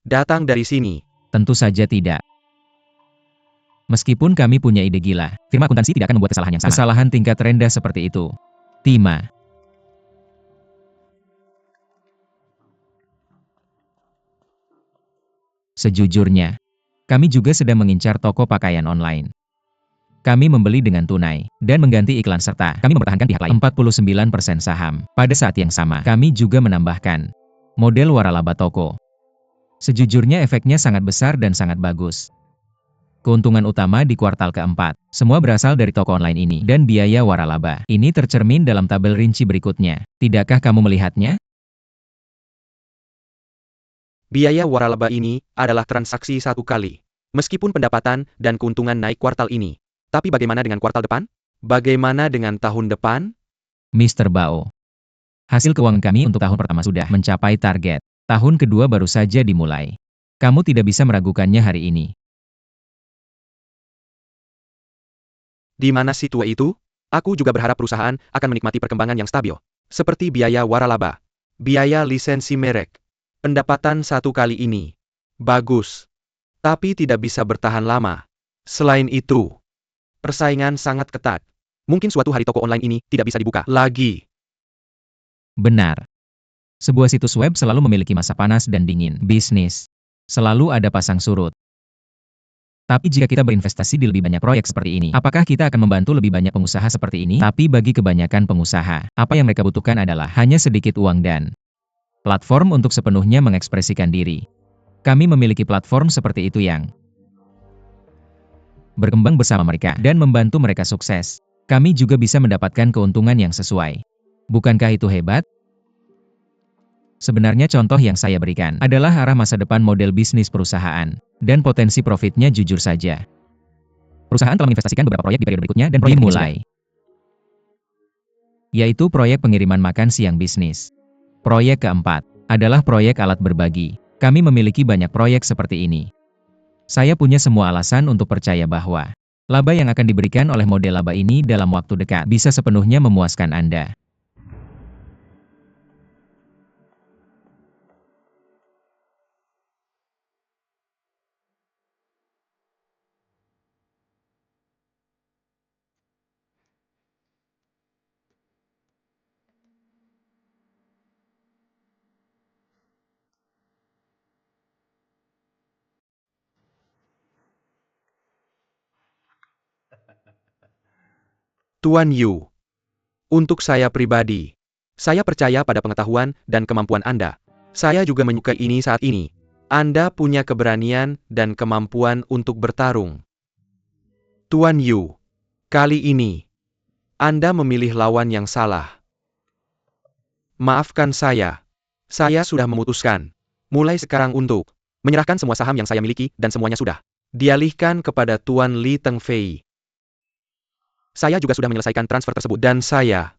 Datang dari sini. Tentu saja tidak. Meskipun kami punya ide gila, firma akuntansi tidak akan membuat kesalahan yang sama. Kesalahan tingkat rendah seperti itu. Tima. Sejujurnya, kami juga sedang mengincar toko pakaian online. Kami membeli dengan tunai, dan mengganti iklan serta kami mempertahankan pihak lain. 49% saham. Pada saat yang sama, kami juga menambahkan model waralaba toko. Sejujurnya efeknya sangat besar dan sangat bagus. Keuntungan utama di kuartal keempat, semua berasal dari toko online ini, dan biaya waralaba. Ini tercermin dalam tabel rinci berikutnya. Tidakkah kamu melihatnya? Biaya waralaba ini adalah transaksi satu kali. Meskipun pendapatan dan keuntungan naik kuartal ini. Tapi bagaimana dengan kuartal depan? Bagaimana dengan tahun depan? Mr. Bao. Hasil keuangan kami untuk tahun pertama sudah mencapai target. Tahun kedua baru saja dimulai. Kamu tidak bisa meragukannya hari ini. Di mana situasi itu? Aku juga berharap perusahaan akan menikmati perkembangan yang stabil. Seperti biaya waralaba, biaya lisensi merek, pendapatan satu kali ini. Bagus. Tapi tidak bisa bertahan lama. Selain itu, persaingan sangat ketat. Mungkin suatu hari toko online ini tidak bisa dibuka lagi. Benar. Sebuah situs web selalu memiliki masa panas dan dingin. Bisnis selalu ada pasang surut. Tapi jika kita berinvestasi di lebih banyak proyek seperti ini, apakah kita akan membantu lebih banyak pengusaha seperti ini? Tapi bagi kebanyakan pengusaha, apa yang mereka butuhkan adalah hanya sedikit uang dan platform untuk sepenuhnya mengekspresikan diri. Kami memiliki platform seperti itu yang berkembang bersama mereka dan membantu mereka sukses. Kami juga bisa mendapatkan keuntungan yang sesuai. Bukankah itu hebat? Sebenarnya contoh yang saya berikan adalah arah masa depan model bisnis perusahaan, dan potensi profitnya jujur saja. Perusahaan telah menginvestasikan beberapa proyek di periode berikutnya dan proyek dimulai. Yaitu proyek pengiriman makan siang bisnis. Proyek keempat adalah proyek alat berbagi. Kami memiliki banyak proyek seperti ini. Saya punya semua alasan untuk percaya bahwa laba yang akan diberikan oleh model laba ini dalam waktu dekat bisa sepenuhnya memuaskan Anda. Tuan Yu, untuk saya pribadi, saya percaya pada pengetahuan dan kemampuan Anda. Saya juga menyukai ini saat ini. Anda punya keberanian dan kemampuan untuk bertarung. Tuan Yu, kali ini, Anda memilih lawan yang salah. Maafkan saya sudah memutuskan, mulai sekarang untuk menyerahkan semua saham yang saya miliki dan semuanya sudah dialihkan kepada Tuan Li Tengfei. Saya juga sudah menyelesaikan transfer tersebut dan saya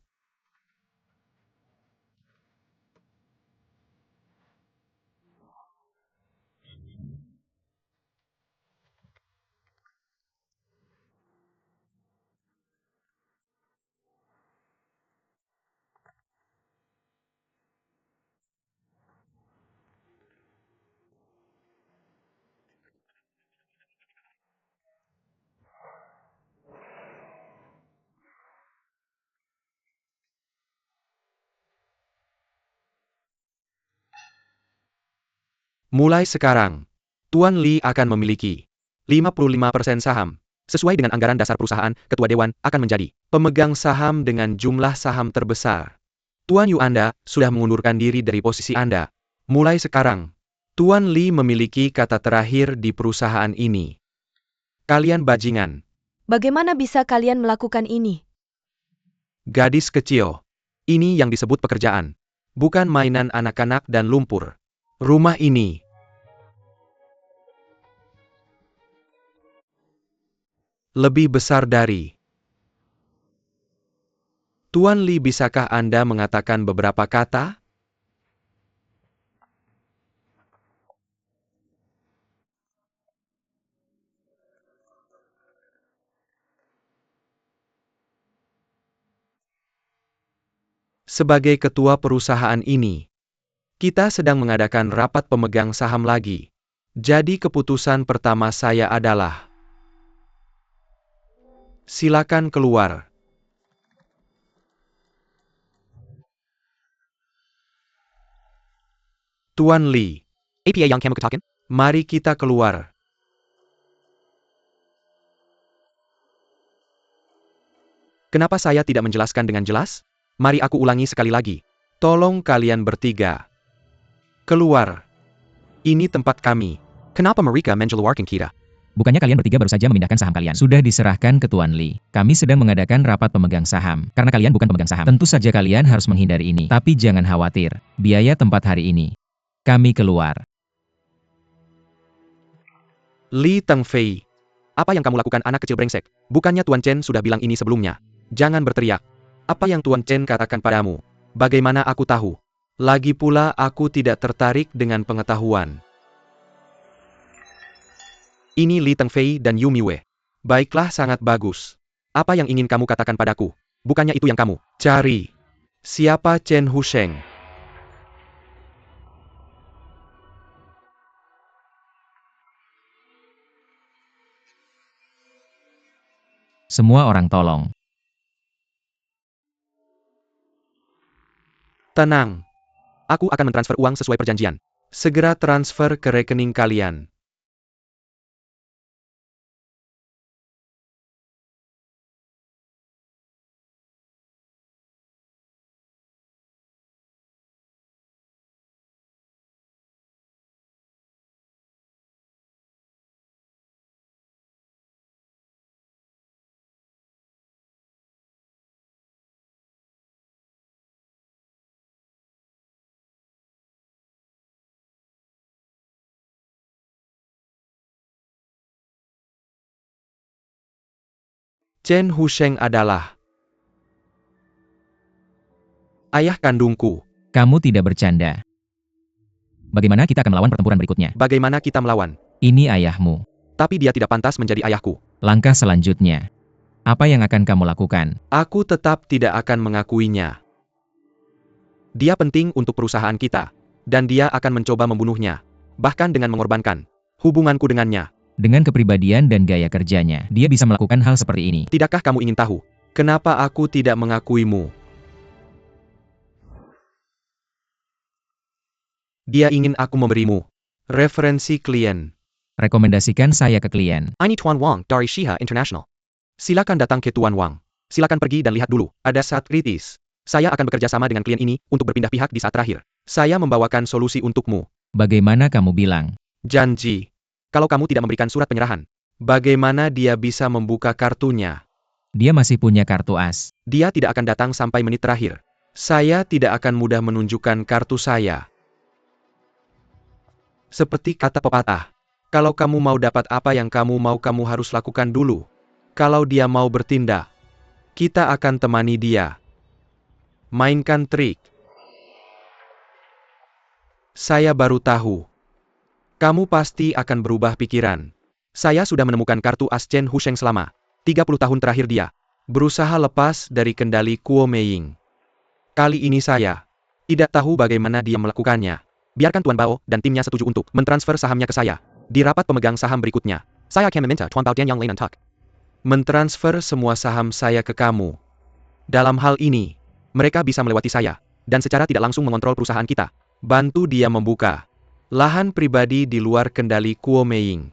mulai sekarang, Tuan Li akan memiliki 55% saham. Sesuai dengan anggaran dasar perusahaan, Ketua Dewan akan menjadi pemegang saham dengan jumlah saham terbesar. Tuan Yu, Anda sudah mengundurkan diri dari posisi Anda. Mulai sekarang, Tuan Li memiliki kata terakhir di perusahaan ini. Kalian bajingan. Bagaimana bisa kalian melakukan ini? Gadis kecil. Ini yang disebut pekerjaan. Bukan mainan anak-anak dan lumpur. Rumah ini lebih besar dari Tuan Li. Bisakah Anda mengatakan beberapa kata? Sebagai ketua perusahaan ini, kita sedang mengadakan rapat pemegang saham lagi. Jadi keputusan pertama saya adalah silakan keluar. Tuan Li. APA yang kamu katakan? Mari kita keluar. Kenapa saya tidak menjelaskan dengan jelas? Mari aku ulangi sekali lagi. Tolong kalian bertiga keluar. Ini tempat kami. Kenapa mereka mengeluarkan kita? Bukannya kalian bertiga baru saja memindahkan saham kalian? Sudah diserahkan ke Tuan Li. Kami sedang mengadakan rapat pemegang saham. Karena kalian bukan pemegang saham. Tentu saja kalian harus menghindari ini. Tapi jangan khawatir. Biaya tempat hari ini. Kami keluar. Li Tengfei. Apa yang kamu lakukan, anak kecil brengsek? Bukannya Tuan Chen sudah bilang ini sebelumnya? Jangan berteriak. Apa yang Tuan Chen katakan padamu? Bagaimana aku tahu? Lagi pula aku tidak tertarik dengan pengetahuan. Ini Li Tengfei dan Yu Miwei. Baiklah, sangat bagus. Apa yang ingin kamu katakan padaku? Bukannya itu yang kamu cari? Siapa Chen Husheng? Semua orang tolong. Tenang. Aku akan mentransfer uang sesuai perjanjian. Segera transfer ke rekening kalian. Chen Husheng adalah ayah kandungku. Kamu tidak bercanda. Bagaimana kita akan melawan pertempuran berikutnya? Bagaimana kita melawan? Ini ayahmu. Tapi dia tidak pantas menjadi ayahku. Langkah selanjutnya. Apa yang akan kamu lakukan? Aku tetap tidak akan mengakuinya. Dia penting untuk perusahaan kita. Dan dia akan mencoba membunuhnya. Bahkan dengan mengorbankan hubunganku dengannya. Dengan kepribadian dan gaya kerjanya, dia bisa melakukan hal seperti ini. Tidakkah kamu ingin tahu kenapa aku tidak mengakuimu? Dia ingin aku memberimu referensi klien. Rekomendasikan saya ke klien. Ini Tuan Wang dari Shiha International. Silakan datang ke Tuan Wang. Silakan pergi dan lihat dulu. Ada saat kritis. Saya akan bekerja sama dengan klien ini untuk berpindah pihak di saat terakhir. Saya membawakan solusi untukmu. Bagaimana kamu bilang? Janji. Kalau kamu tidak memberikan surat penyerahan, bagaimana dia bisa membuka kartunya? Dia masih punya kartu as. Dia tidak akan datang sampai menit terakhir. Saya tidak akan mudah menunjukkan kartu saya. Seperti kata pepatah, kalau kamu mau dapat apa yang kamu mau, kamu harus lakukan dulu. Kalau dia mau bertindak, kita akan temani dia. Mainkan trik. Saya baru tahu. Kamu pasti akan berubah pikiran. Saya sudah menemukan kartu as Chen Husheng selama 30 tahun terakhir dia berusaha lepas dari kendali Kuo Meiying. Kali ini saya tidak tahu bagaimana dia melakukannya. Biarkan Tuan Bao dan timnya setuju untuk mentransfer sahamnya ke saya. Di rapat pemegang saham berikutnya, saya akan meminta Tuan Bao dan Yang Lain untuk mentransfer semua saham saya ke kamu. Dalam hal ini, mereka bisa melewati saya, dan secara tidak langsung mengontrol perusahaan kita. Bantu dia membuka lahan pribadi di luar kendali Kuo Meiying.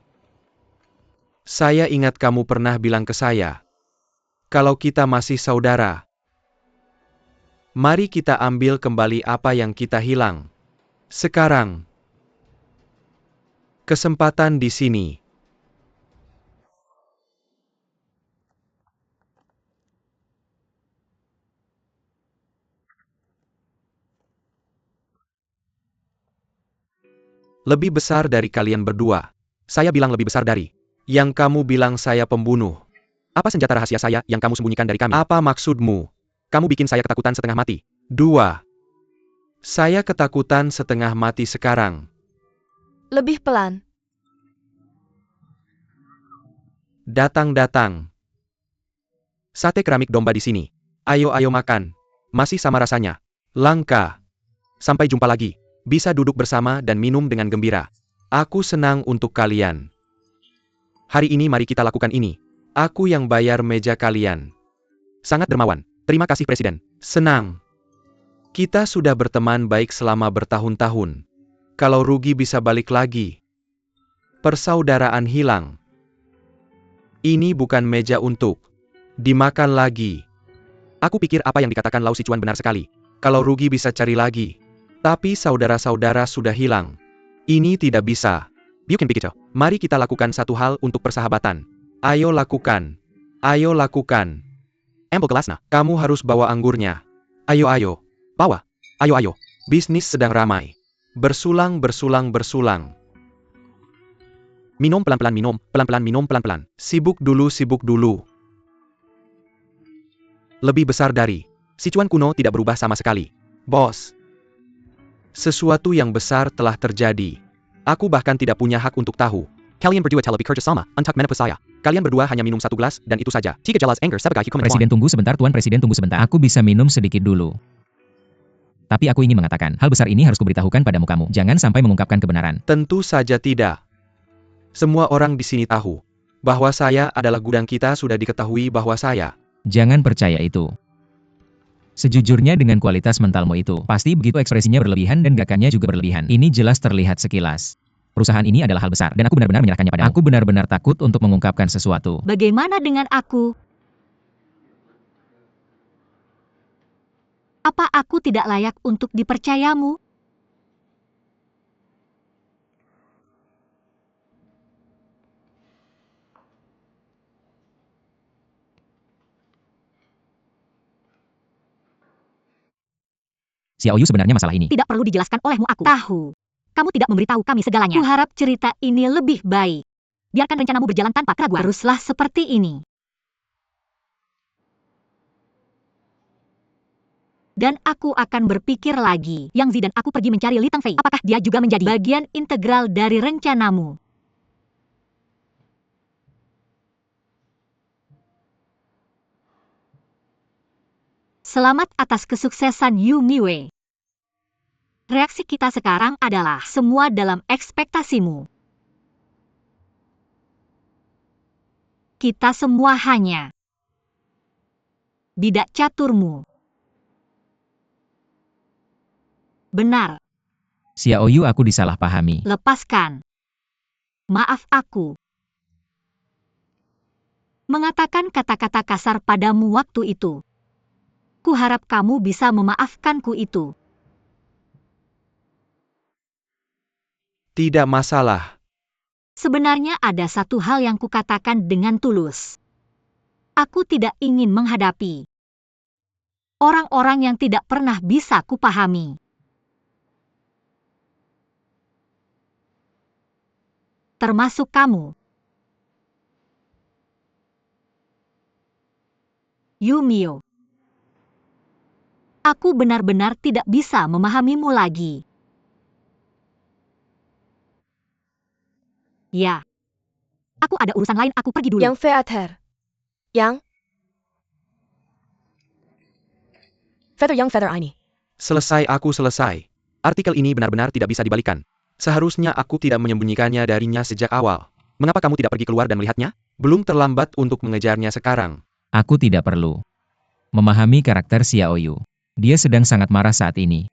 Saya ingat kamu pernah bilang ke saya, kalau kita masih saudara, mari kita ambil kembali apa yang kita hilang. Sekarang, kesempatan di sini. Lebih besar dari kalian berdua. Saya bilang lebih besar dari. Yang kamu bilang saya pembunuh. Apa senjata rahasia saya yang kamu sembunyikan dari kami? Apa maksudmu? Kamu bikin saya ketakutan setengah mati. 2. Saya ketakutan setengah mati sekarang. Lebih pelan. Datang-datang. Sate keramik domba di sini. Ayo makan. Masih sama rasanya. Langka. Sampai jumpa lagi. Bisa duduk bersama dan minum dengan gembira. Aku senang untuk kalian. Hari ini mari kita lakukan ini. Aku yang bayar meja kalian. Sangat dermawan. Terima kasih Presiden. Senang. Kita sudah berteman baik selama bertahun-tahun. Kalau rugi bisa balik lagi. Persaudaraan hilang. Ini bukan meja untuk dimakan lagi. Aku pikir apa yang dikatakan Lau Sichuan benar sekali. Kalau rugi bisa cari lagi. Tapi saudara-saudara sudah hilang. Ini tidak bisa. Bikin begitu. Mari kita lakukan satu hal untuk persahabatan. Ayo lakukan. Ayo lakukan. Ambil gelasnya. Kamu harus bawa anggurnya. Ayo. Bawa. Ayo. Bisnis sedang ramai. Bersulang. Minum pelan-pelan minum. Pelan-pelan minum pelan-pelan. Sibuk dulu. Lebih besar dari. Sichuan kuno tidak berubah sama sekali. Bos. Sesuatu yang besar telah terjadi. Aku bahkan tidak punya hak untuk tahu. Kalian berdua telah bekerja sama untuk menepus saya. Kalian berdua hanya minum satu gelas, dan itu saja. Tiga jelas anger sebagai hukuman. Presiden tunggu sebentar, Tuan Presiden tunggu sebentar. Aku bisa minum sedikit dulu. Tapi aku ingin mengatakan, hal besar ini harus kuberitahukan padamu kamu. Jangan sampai mengungkapkan kebenaran. Tentu saja tidak. Semua orang di sini tahu bahwa saya adalah gudang kita, sudah diketahui bahwa saya. Jangan percaya itu. Sejujurnya dengan kualitas mentalmu itu, pasti begitu ekspresinya berlebihan dan gerakannya juga berlebihan. Ini jelas terlihat sekilas. Perusahaan ini adalah hal besar, dan aku benar-benar menyerahkannya padamu. Aku benar-benar takut untuk mengungkapkan sesuatu. Bagaimana dengan aku? Apa aku tidak layak untuk dipercayamu? Xiao Yu, sebenarnya masalah ini. Tidak perlu dijelaskan olehmu, aku tahu. Kamu tidak memberitahu kami segalanya. Kuharap cerita ini lebih baik. Biarkan rencanamu berjalan tanpa keraguan. Teruslah seperti ini. Dan aku akan berpikir lagi. Yang Zi dan aku pergi mencari Li Tengfei. Apakah dia juga menjadi bagian integral dari rencanamu? Selamat atas kesuksesan Yu Miwei. Reaksi kita sekarang adalah semua dalam ekspektasimu. Kita semua hanya bidak caturmu. Benar, Xiaoyu, aku disalahpahami. lepaskan. Maaf, aku mengatakan kata-kata kasar padamu waktu itu. Kuharap kamu bisa memaafkanku itu. Tidak masalah. Sebenarnya ada satu hal yang kukatakan dengan tulus. Aku tidak ingin menghadapi orang-orang yang tidak pernah bisa kupahami. Termasuk kamu. Yumio. Aku benar-benar tidak bisa memahamimu lagi. Ya. Aku ada urusan lain, aku pergi dulu. Yang Feather. Yang Feather ini. Selesai, aku selesai. Artikel ini benar-benar tidak bisa dibalikan. Seharusnya aku tidak menyembunyikannya darinya sejak awal. Mengapa kamu tidak pergi keluar dan melihatnya? Belum terlambat untuk mengejarnya sekarang. Aku tidak perlu memahami karakter Xiaoyu. Dia sedang sangat marah saat ini.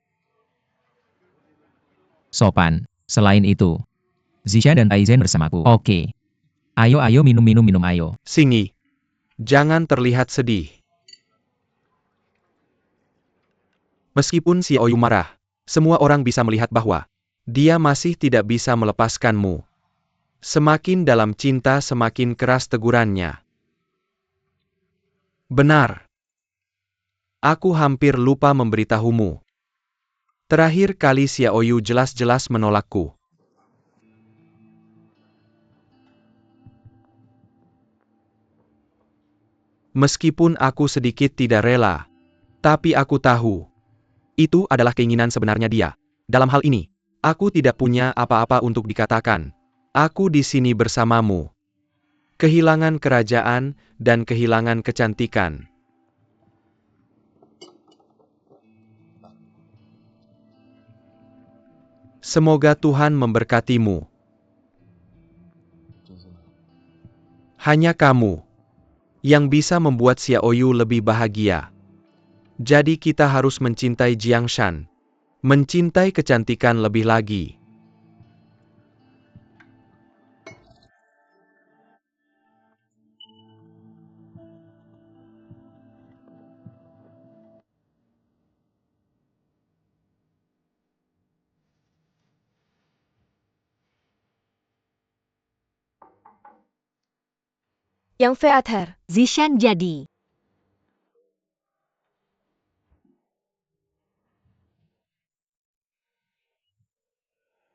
Sopan. Selain itu, Zisha dan Taizen bersamaku. Oke. Ayo minum ayo. Singi, jangan terlihat sedih. Meskipun Xiaoyu marah, semua orang bisa melihat bahwa dia masih tidak bisa melepaskanmu. Semakin dalam cinta, semakin keras tegurannya. Benar. Aku hampir lupa memberitahumu. Terakhir kali Xiaoyu jelas-jelas menolakku. Meskipun aku sedikit tidak rela, tapi aku tahu itu adalah keinginan sebenarnya dia. Dalam hal ini, aku tidak punya apa-apa untuk dikatakan. Aku di sini bersamamu. Kehilangan kerajaan dan kehilangan kecantikan. Semoga Tuhan memberkatimu. Hanya kamu yang bisa membuat Xiaoyu lebih bahagia. Jadi kita harus mencintai Jiangshan. Mencintai kecantikan lebih lagi. Yang Feather. Zishan jadi.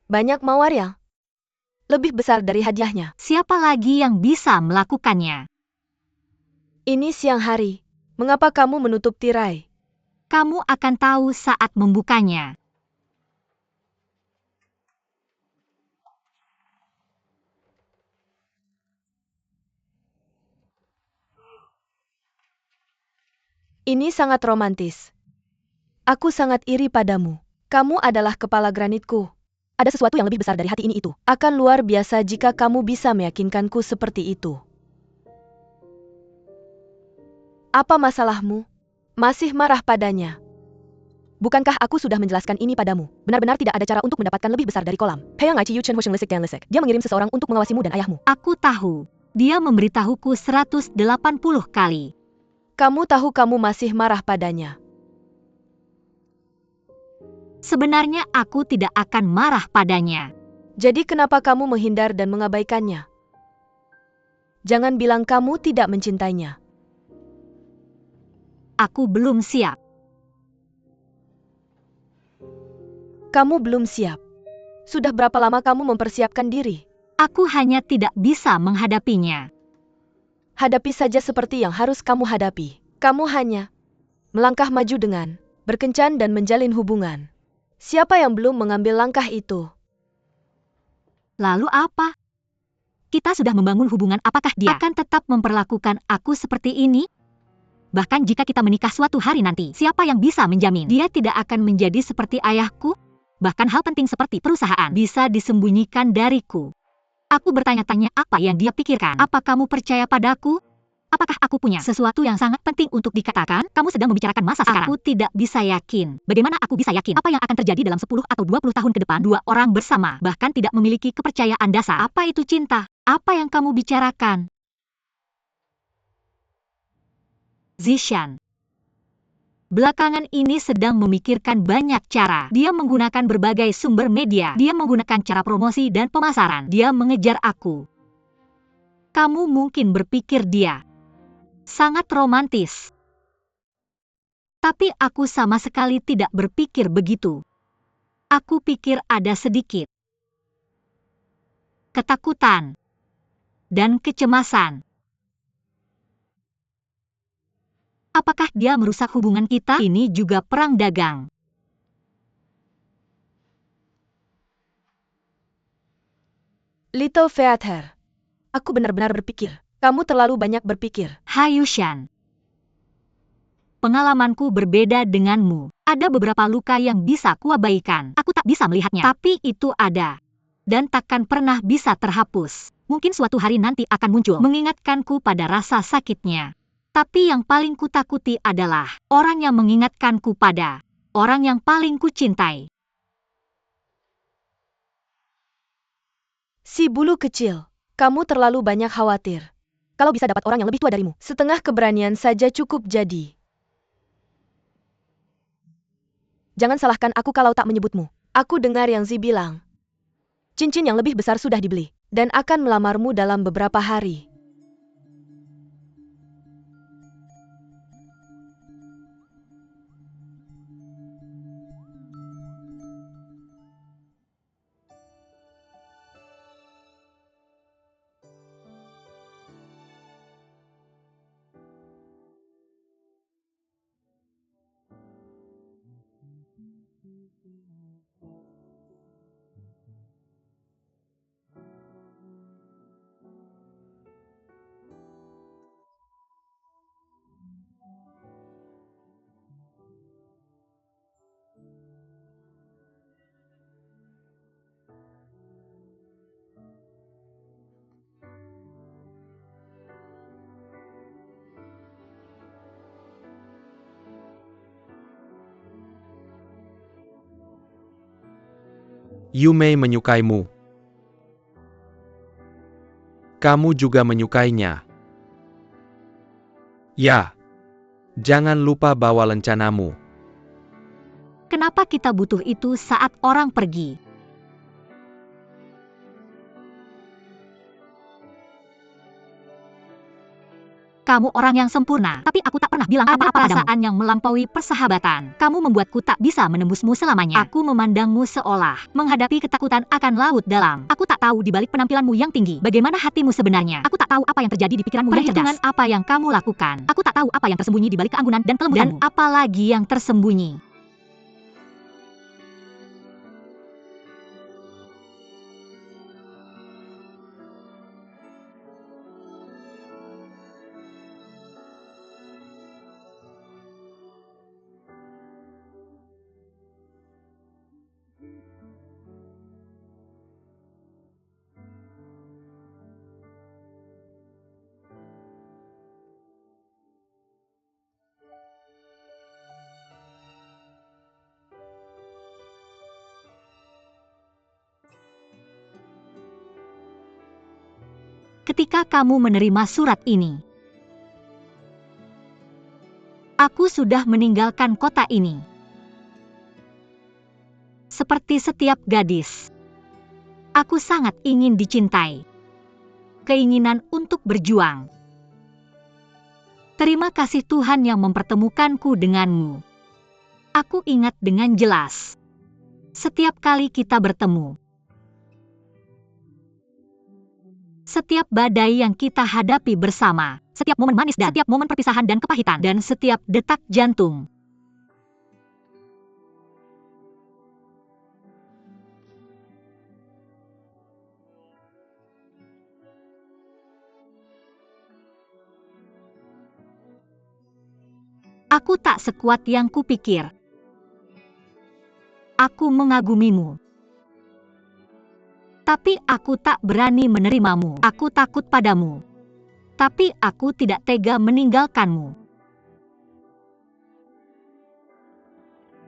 Banyak mawar yang lebih besar dari hadiahnya. Siapa lagi yang bisa melakukannya? Ini siang hari. Mengapa kamu menutup tirai? Kamu akan tahu saat membukanya. Ini sangat romantis. Aku sangat iri padamu. Kamu adalah kepala granitku. Ada sesuatu yang lebih besar dari hati ini itu. Akan luar biasa jika kamu bisa meyakinkanku seperti itu. Apa masalahmu? Masih marah padanya? Bukankah aku sudah menjelaskan ini padamu? Benar-benar tidak ada cara untuk mendapatkan lebih besar dari kolam. Dia mengirim seseorang untuk mengawasimu dan ayahmu. Aku tahu. Dia memberitahuku 180 kali. Kamu tahu kamu masih marah padanya. Sebenarnya aku tidak akan marah padanya. Jadi kenapa kamu menghindar dan mengabaikannya? Jangan bilang kamu tidak mencintainya. Aku belum siap. Kamu belum siap. Sudah berapa lama kamu mempersiapkan diri? Aku hanya tidak bisa menghadapinya. Hadapi saja seperti yang harus kamu hadapi. Kamu hanya melangkah maju dengan berkencan dan menjalin hubungan. Siapa yang belum mengambil langkah itu? Lalu apa? Kita sudah membangun hubungan, apakah dia akan tetap memperlakukan aku seperti ini? Bahkan jika kita menikah suatu hari nanti, siapa yang bisa menjamin dia tidak akan menjadi seperti ayahku? Bahkan hal penting seperti perusahaan bisa disembunyikan dariku. Aku bertanya-tanya apa yang dia pikirkan. Apa kamu percaya padaku? Apakah aku punya sesuatu yang sangat penting untuk dikatakan? Kamu sedang membicarakan masa sekarang. Aku tidak bisa yakin. Bagaimana aku bisa yakin apa yang akan terjadi dalam 10 atau 20 tahun ke depan? Dua orang bersama, bahkan tidak memiliki kepercayaan dasar. Apa itu cinta? Apa yang kamu bicarakan? Zishan belakangan ini sedang memikirkan banyak cara. Dia menggunakan berbagai sumber media. Dia menggunakan cara promosi dan pemasaran. Dia mengejar aku. Kamu mungkin berpikir dia sangat romantis. Tapi aku sama sekali tidak berpikir begitu. Aku pikir ada sedikit ketakutan dan kecemasan. Apakah dia merusak hubungan kita? Ini juga perang dagang. Little Theater. Aku benar-benar berpikir. Kamu terlalu banyak berpikir. Hayushan. Pengalamanku berbeda denganmu. Ada beberapa luka yang bisa kuabaikan. Aku tak bisa melihatnya. Tapi itu ada. Dan takkan pernah bisa terhapus. Mungkin suatu hari nanti akan muncul. Mengingatkanku pada rasa sakitnya. Tapi yang paling kutakuti adalah orang yang mengingatkanku pada orang yang paling kucintai. Si bulu kecil. Kamu terlalu banyak khawatir. Kalau bisa dapat orang yang lebih tua darimu, setengah keberanian saja cukup jadi. Jangan salahkan aku kalau tak menyebutmu. Aku dengar yang Zi bilang. Cincin yang lebih besar sudah dibeli, dan akan melamarmu dalam beberapa hari. Yumei menyukaimu. Kamu juga menyukainya. Ya. Jangan lupa bawa lencanamu. Kenapa kita butuh itu saat orang pergi? Kamu orang yang sempurna, tapi aku tak pernah bilang apa-apa padamu. Perasaan yang melampaui persahabatan. Kamu membuatku tak bisa menembusmu selamanya. Aku memandangmu seolah menghadapi ketakutan akan laut dalam. Aku tak tahu di balik penampilanmu yang tinggi, bagaimana hatimu sebenarnya. Aku tak tahu apa yang terjadi di pikiranmu yang cerdas. Perhitungan apa yang kamu lakukan. Aku tak tahu apa yang tersembunyi di balik keanggunan dan kelembutanmu. Dan apalagi yang tersembunyi. Ketika kamu menerima surat ini, aku sudah meninggalkan kota ini. Seperti setiap gadis, aku sangat ingin dicintai. Keinginan untuk berjuang. Terima kasih Tuhan yang mempertemukanku denganmu. Aku ingat dengan jelas. Setiap kali kita bertemu. Setiap badai yang kita hadapi bersama, setiap momen manis dan setiap momen perpisahan dan kepahitan, dan setiap detak jantung. Aku tak sekuat yang kupikir. Aku mengagumimu. Tapi aku tak berani menerimamu. Aku takut padamu. Tapi aku tidak tega meninggalkanmu.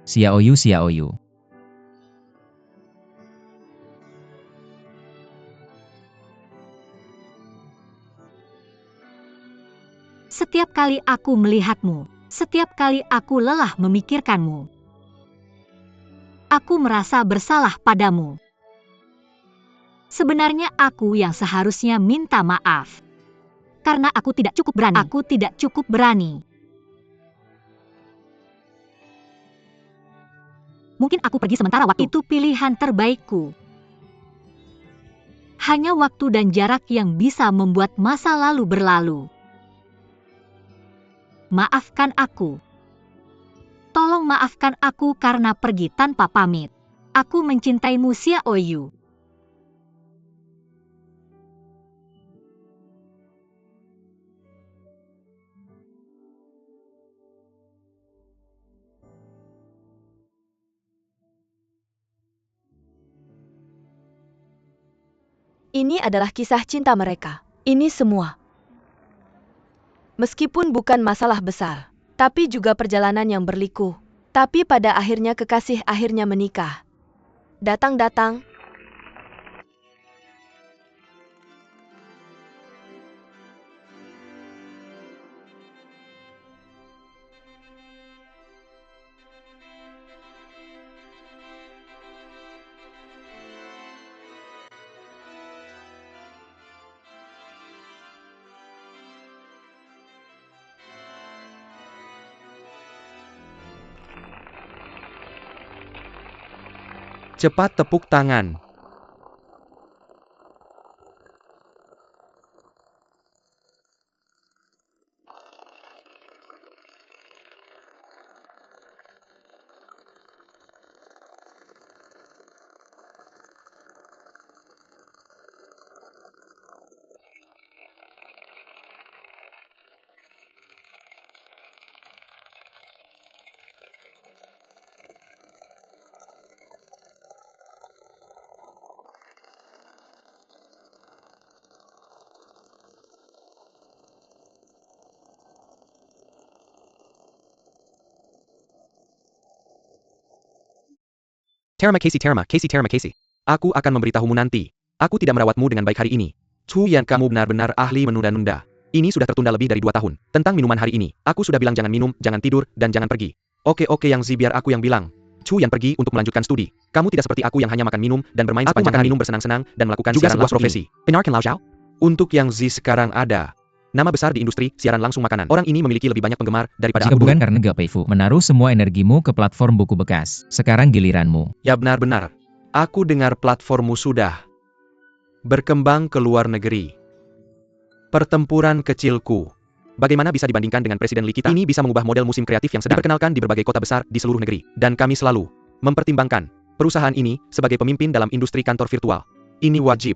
Xiaoyu Xiaoyu. Setiap kali aku melihatmu, setiap kali aku lelah memikirkanmu, aku merasa bersalah padamu. Sebenarnya aku yang seharusnya minta maaf. Karena aku tidak cukup berani. Aku tidak cukup berani. Mungkin aku pergi sementara waktu. Itu pilihan terbaikku. Hanya waktu dan jarak yang bisa membuat masa lalu berlalu. Maafkan aku. Tolong maafkan aku karena pergi tanpa pamit. Aku mencintaimu, Xiaoyu. Ini adalah kisah cinta mereka. Ini semua. Meskipun bukan masalah besar, tapi juga perjalanan yang berliku. Tapi pada akhirnya kekasih akhirnya menikah. Datang-datang. Cepat tepuk tangan. Terima kasih. Aku akan memberitahumu nanti. Aku tidak merawatmu dengan baik hari ini. Chu Yan, kamu benar-benar ahli menunda-nunda. Ini sudah tertunda lebih dari 2 tahun. Tentang minuman hari ini, aku sudah bilang jangan minum, jangan tidur, dan jangan pergi. Oke Yang Zi, biar aku yang bilang. Chu Yan pergi untuk melanjutkan studi. Kamu tidak seperti aku yang hanya makan minum dan bermain sepanjang hari. Minum bersenang-senang dan melakukan juga sebuah profesi. Benarkan Lao Zhao? Untuk Yang Zi sekarang ada nama besar di industri siaran langsung makanan. Orang ini memiliki lebih banyak penggemar daripada Jika aku bukan dulu. karena Gapeifu menaruh semua energimu ke platform buku bekas, sekarang giliranmu. Ya benar-benar. Aku dengar platformmu sudah berkembang ke luar negeri. Pertempuran kecilku. Bagaimana bisa dibandingkan dengan Presiden Lee kita? Ini bisa mengubah model musim kreatif yang sedang diperkenalkan di berbagai kota besar di seluruh negeri. Dan kami selalu mempertimbangkan perusahaan ini sebagai pemimpin dalam industri kantor virtual. Ini wajib.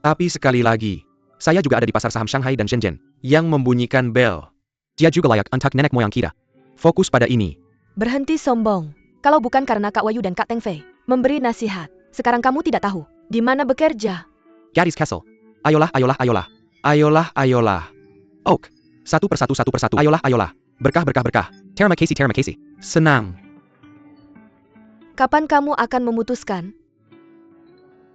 Tapi sekali lagi, saya juga ada di pasar saham Shanghai dan Shenzhen yang membunyikan bel. Dia juga layak untuk nenek moyang kita. Fokus pada ini. Berhenti sombong. Kalau bukan karena Kak Wayu dan Kak Teng Fei memberi nasihat, sekarang kamu tidak tahu di mana bekerja. Gadis Castle. Ayolah. Oak. Satu persatu. Ayolah. Berkah. Terima kasih. Senang. Kapan kamu akan memutuskan?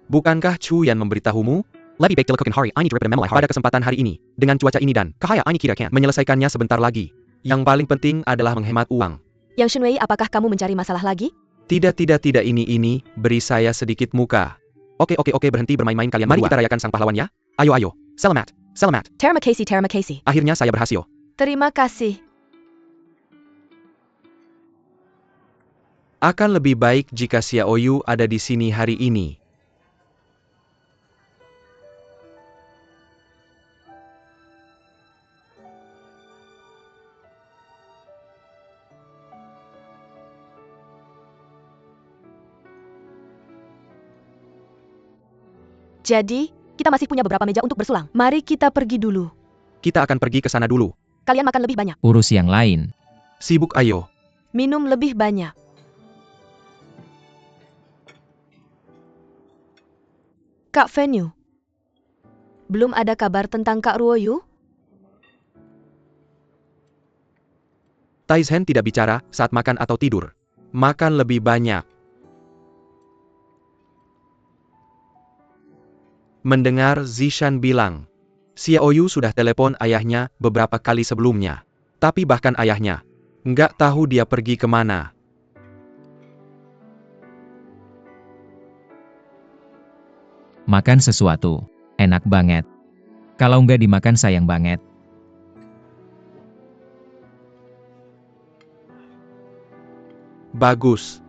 Bukankah Chu Yan memberitahumu? Lebih baik dilakukan hari ini daripada memulai pada kesempatan hari ini. Dengan cuaca ini dan cahaya ini kita akan menyelesaikannya sebentar lagi. Yang paling penting adalah menghemat uang. Yang Shunwei, apakah kamu mencari masalah lagi? Tidak, ini, beri saya sedikit muka. Oke, berhenti bermain-main kalian. Mari kita rayakan sang pahlawan ya. Ayo. Selamat. Terima kasih. Akhirnya saya berhasil. Terima kasih. Akan lebih baik jika Xiaoyu ada di sini hari ini. Jadi, kita masih punya beberapa meja untuk bersulang. Mari kita pergi dulu. Kita akan pergi ke sana dulu. Kalian makan lebih banyak. Urus yang lain. Sibuk ayo. Minum lebih banyak. Kak Venue. Belum ada kabar tentang Kak Ruoyu? Taizhen tidak bicara saat makan atau tidur. Makan lebih banyak. Mendengar Zishan bilang, Xiaoyu sudah telepon ayahnya beberapa kali sebelumnya. Tapi bahkan ayahnya nggak tahu dia pergi kemana. Makan sesuatu. Enak banget. Kalau nggak dimakan sayang banget. Bagus.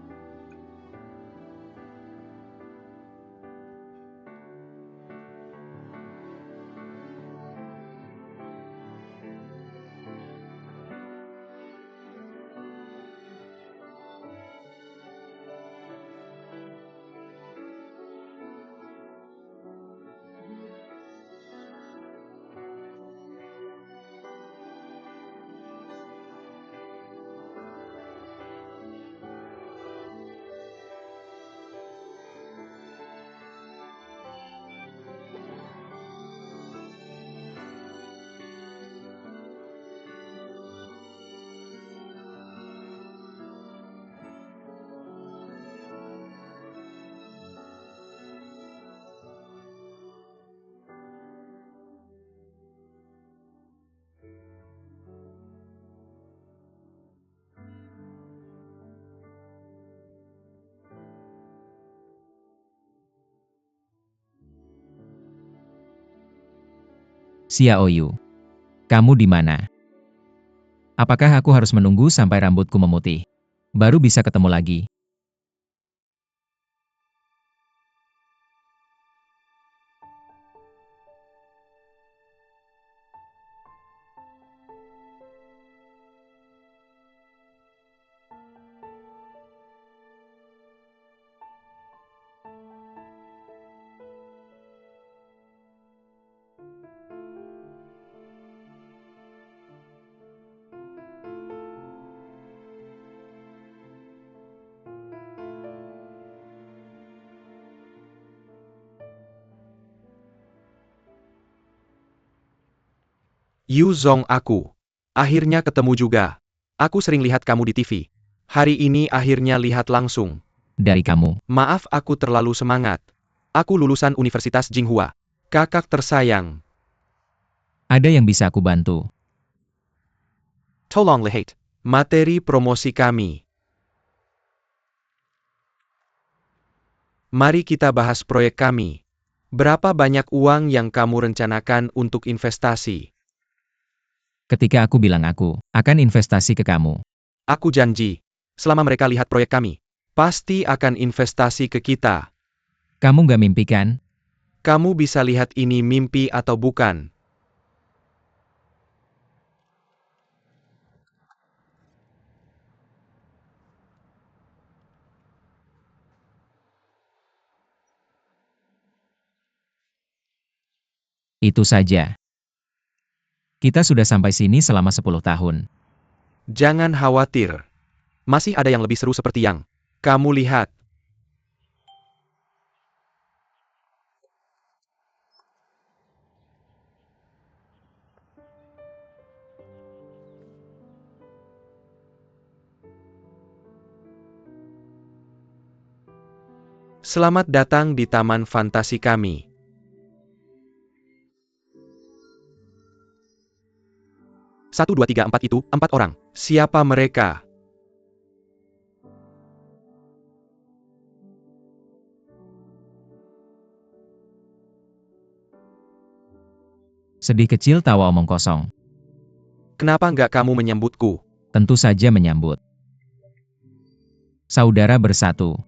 Xiaoyu, kamu di mana? Apakah aku harus menunggu sampai rambutku memutih? Baru bisa ketemu lagi. Yu Zong aku. Akhirnya ketemu juga. Aku sering lihat kamu di TV. Hari ini akhirnya lihat langsung. Dari kamu. Maaf aku terlalu semangat. Aku lulusan Universitas Jinghua. Kakak tersayang. Ada yang bisa aku bantu? Tolong lihat materi promosi kami. Mari kita bahas proyek kami. Berapa banyak uang yang kamu rencanakan untuk investasi? Ketika aku bilang aku akan investasi ke kamu. Aku janji, selama mereka lihat proyek kami, pasti akan investasi ke kita. Kamu nggak mimpi kan? Kamu bisa lihat ini mimpi atau bukan. Itu saja. Kita sudah sampai sini selama 10 tahun. Jangan khawatir. Masih ada yang lebih seru seperti yang kamu lihat. Selamat datang di taman fantasi kami. Satu, dua, tiga, empat itu, 4 orang. Siapa mereka? Sedih kecil tawa omong kosong. Kenapa nggak kamu menyambutku? Tentu saja menyambut. Saudara bersatu.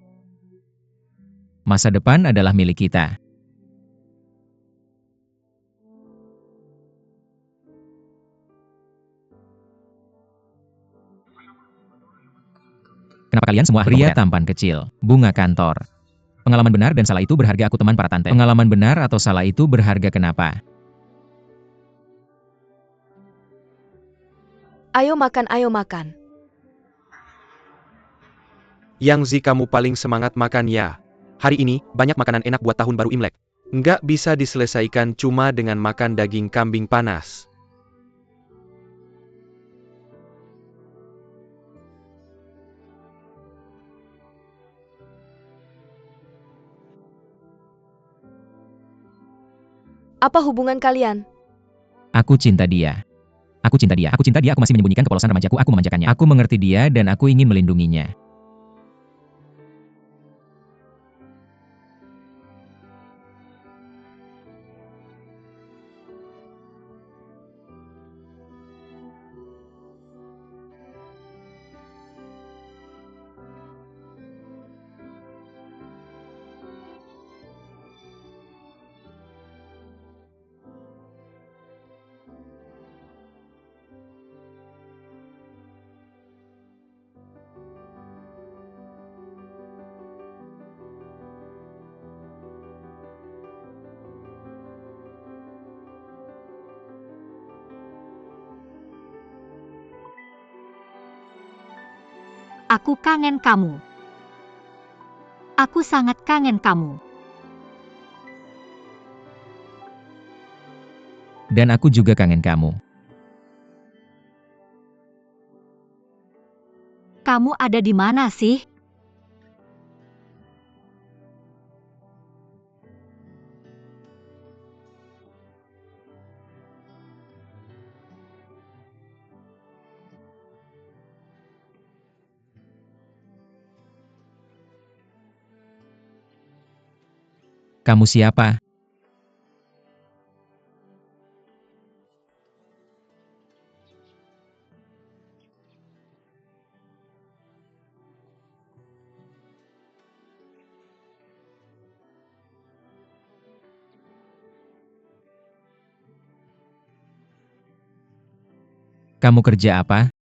Masa depan adalah milik kita. Kenapa kalian semua pria tampan kecil? Bunga kantor. Pengalaman benar dan salah itu berharga aku teman para tante. Pengalaman benar atau salah itu berharga kenapa? Ayo makan, ayo makan. Yang Zi, kamu paling semangat makan ya. Hari ini, banyak makanan enak buat tahun baru Imlek. Nggak bisa diselesaikan cuma dengan makan daging kambing panas. Apa hubungan kalian? Aku cinta dia. Aku cinta dia. Aku cinta dia. Aku masih menyembunyikan kepolosan remajaku. Aku memanjakannya. Aku mengerti dia dan aku ingin melindunginya. Aku kangen kamu. Aku sangat kangen kamu. Dan aku juga kangen kamu. Kamu ada di mana sih? Kamu siapa? Kamu kerja apa?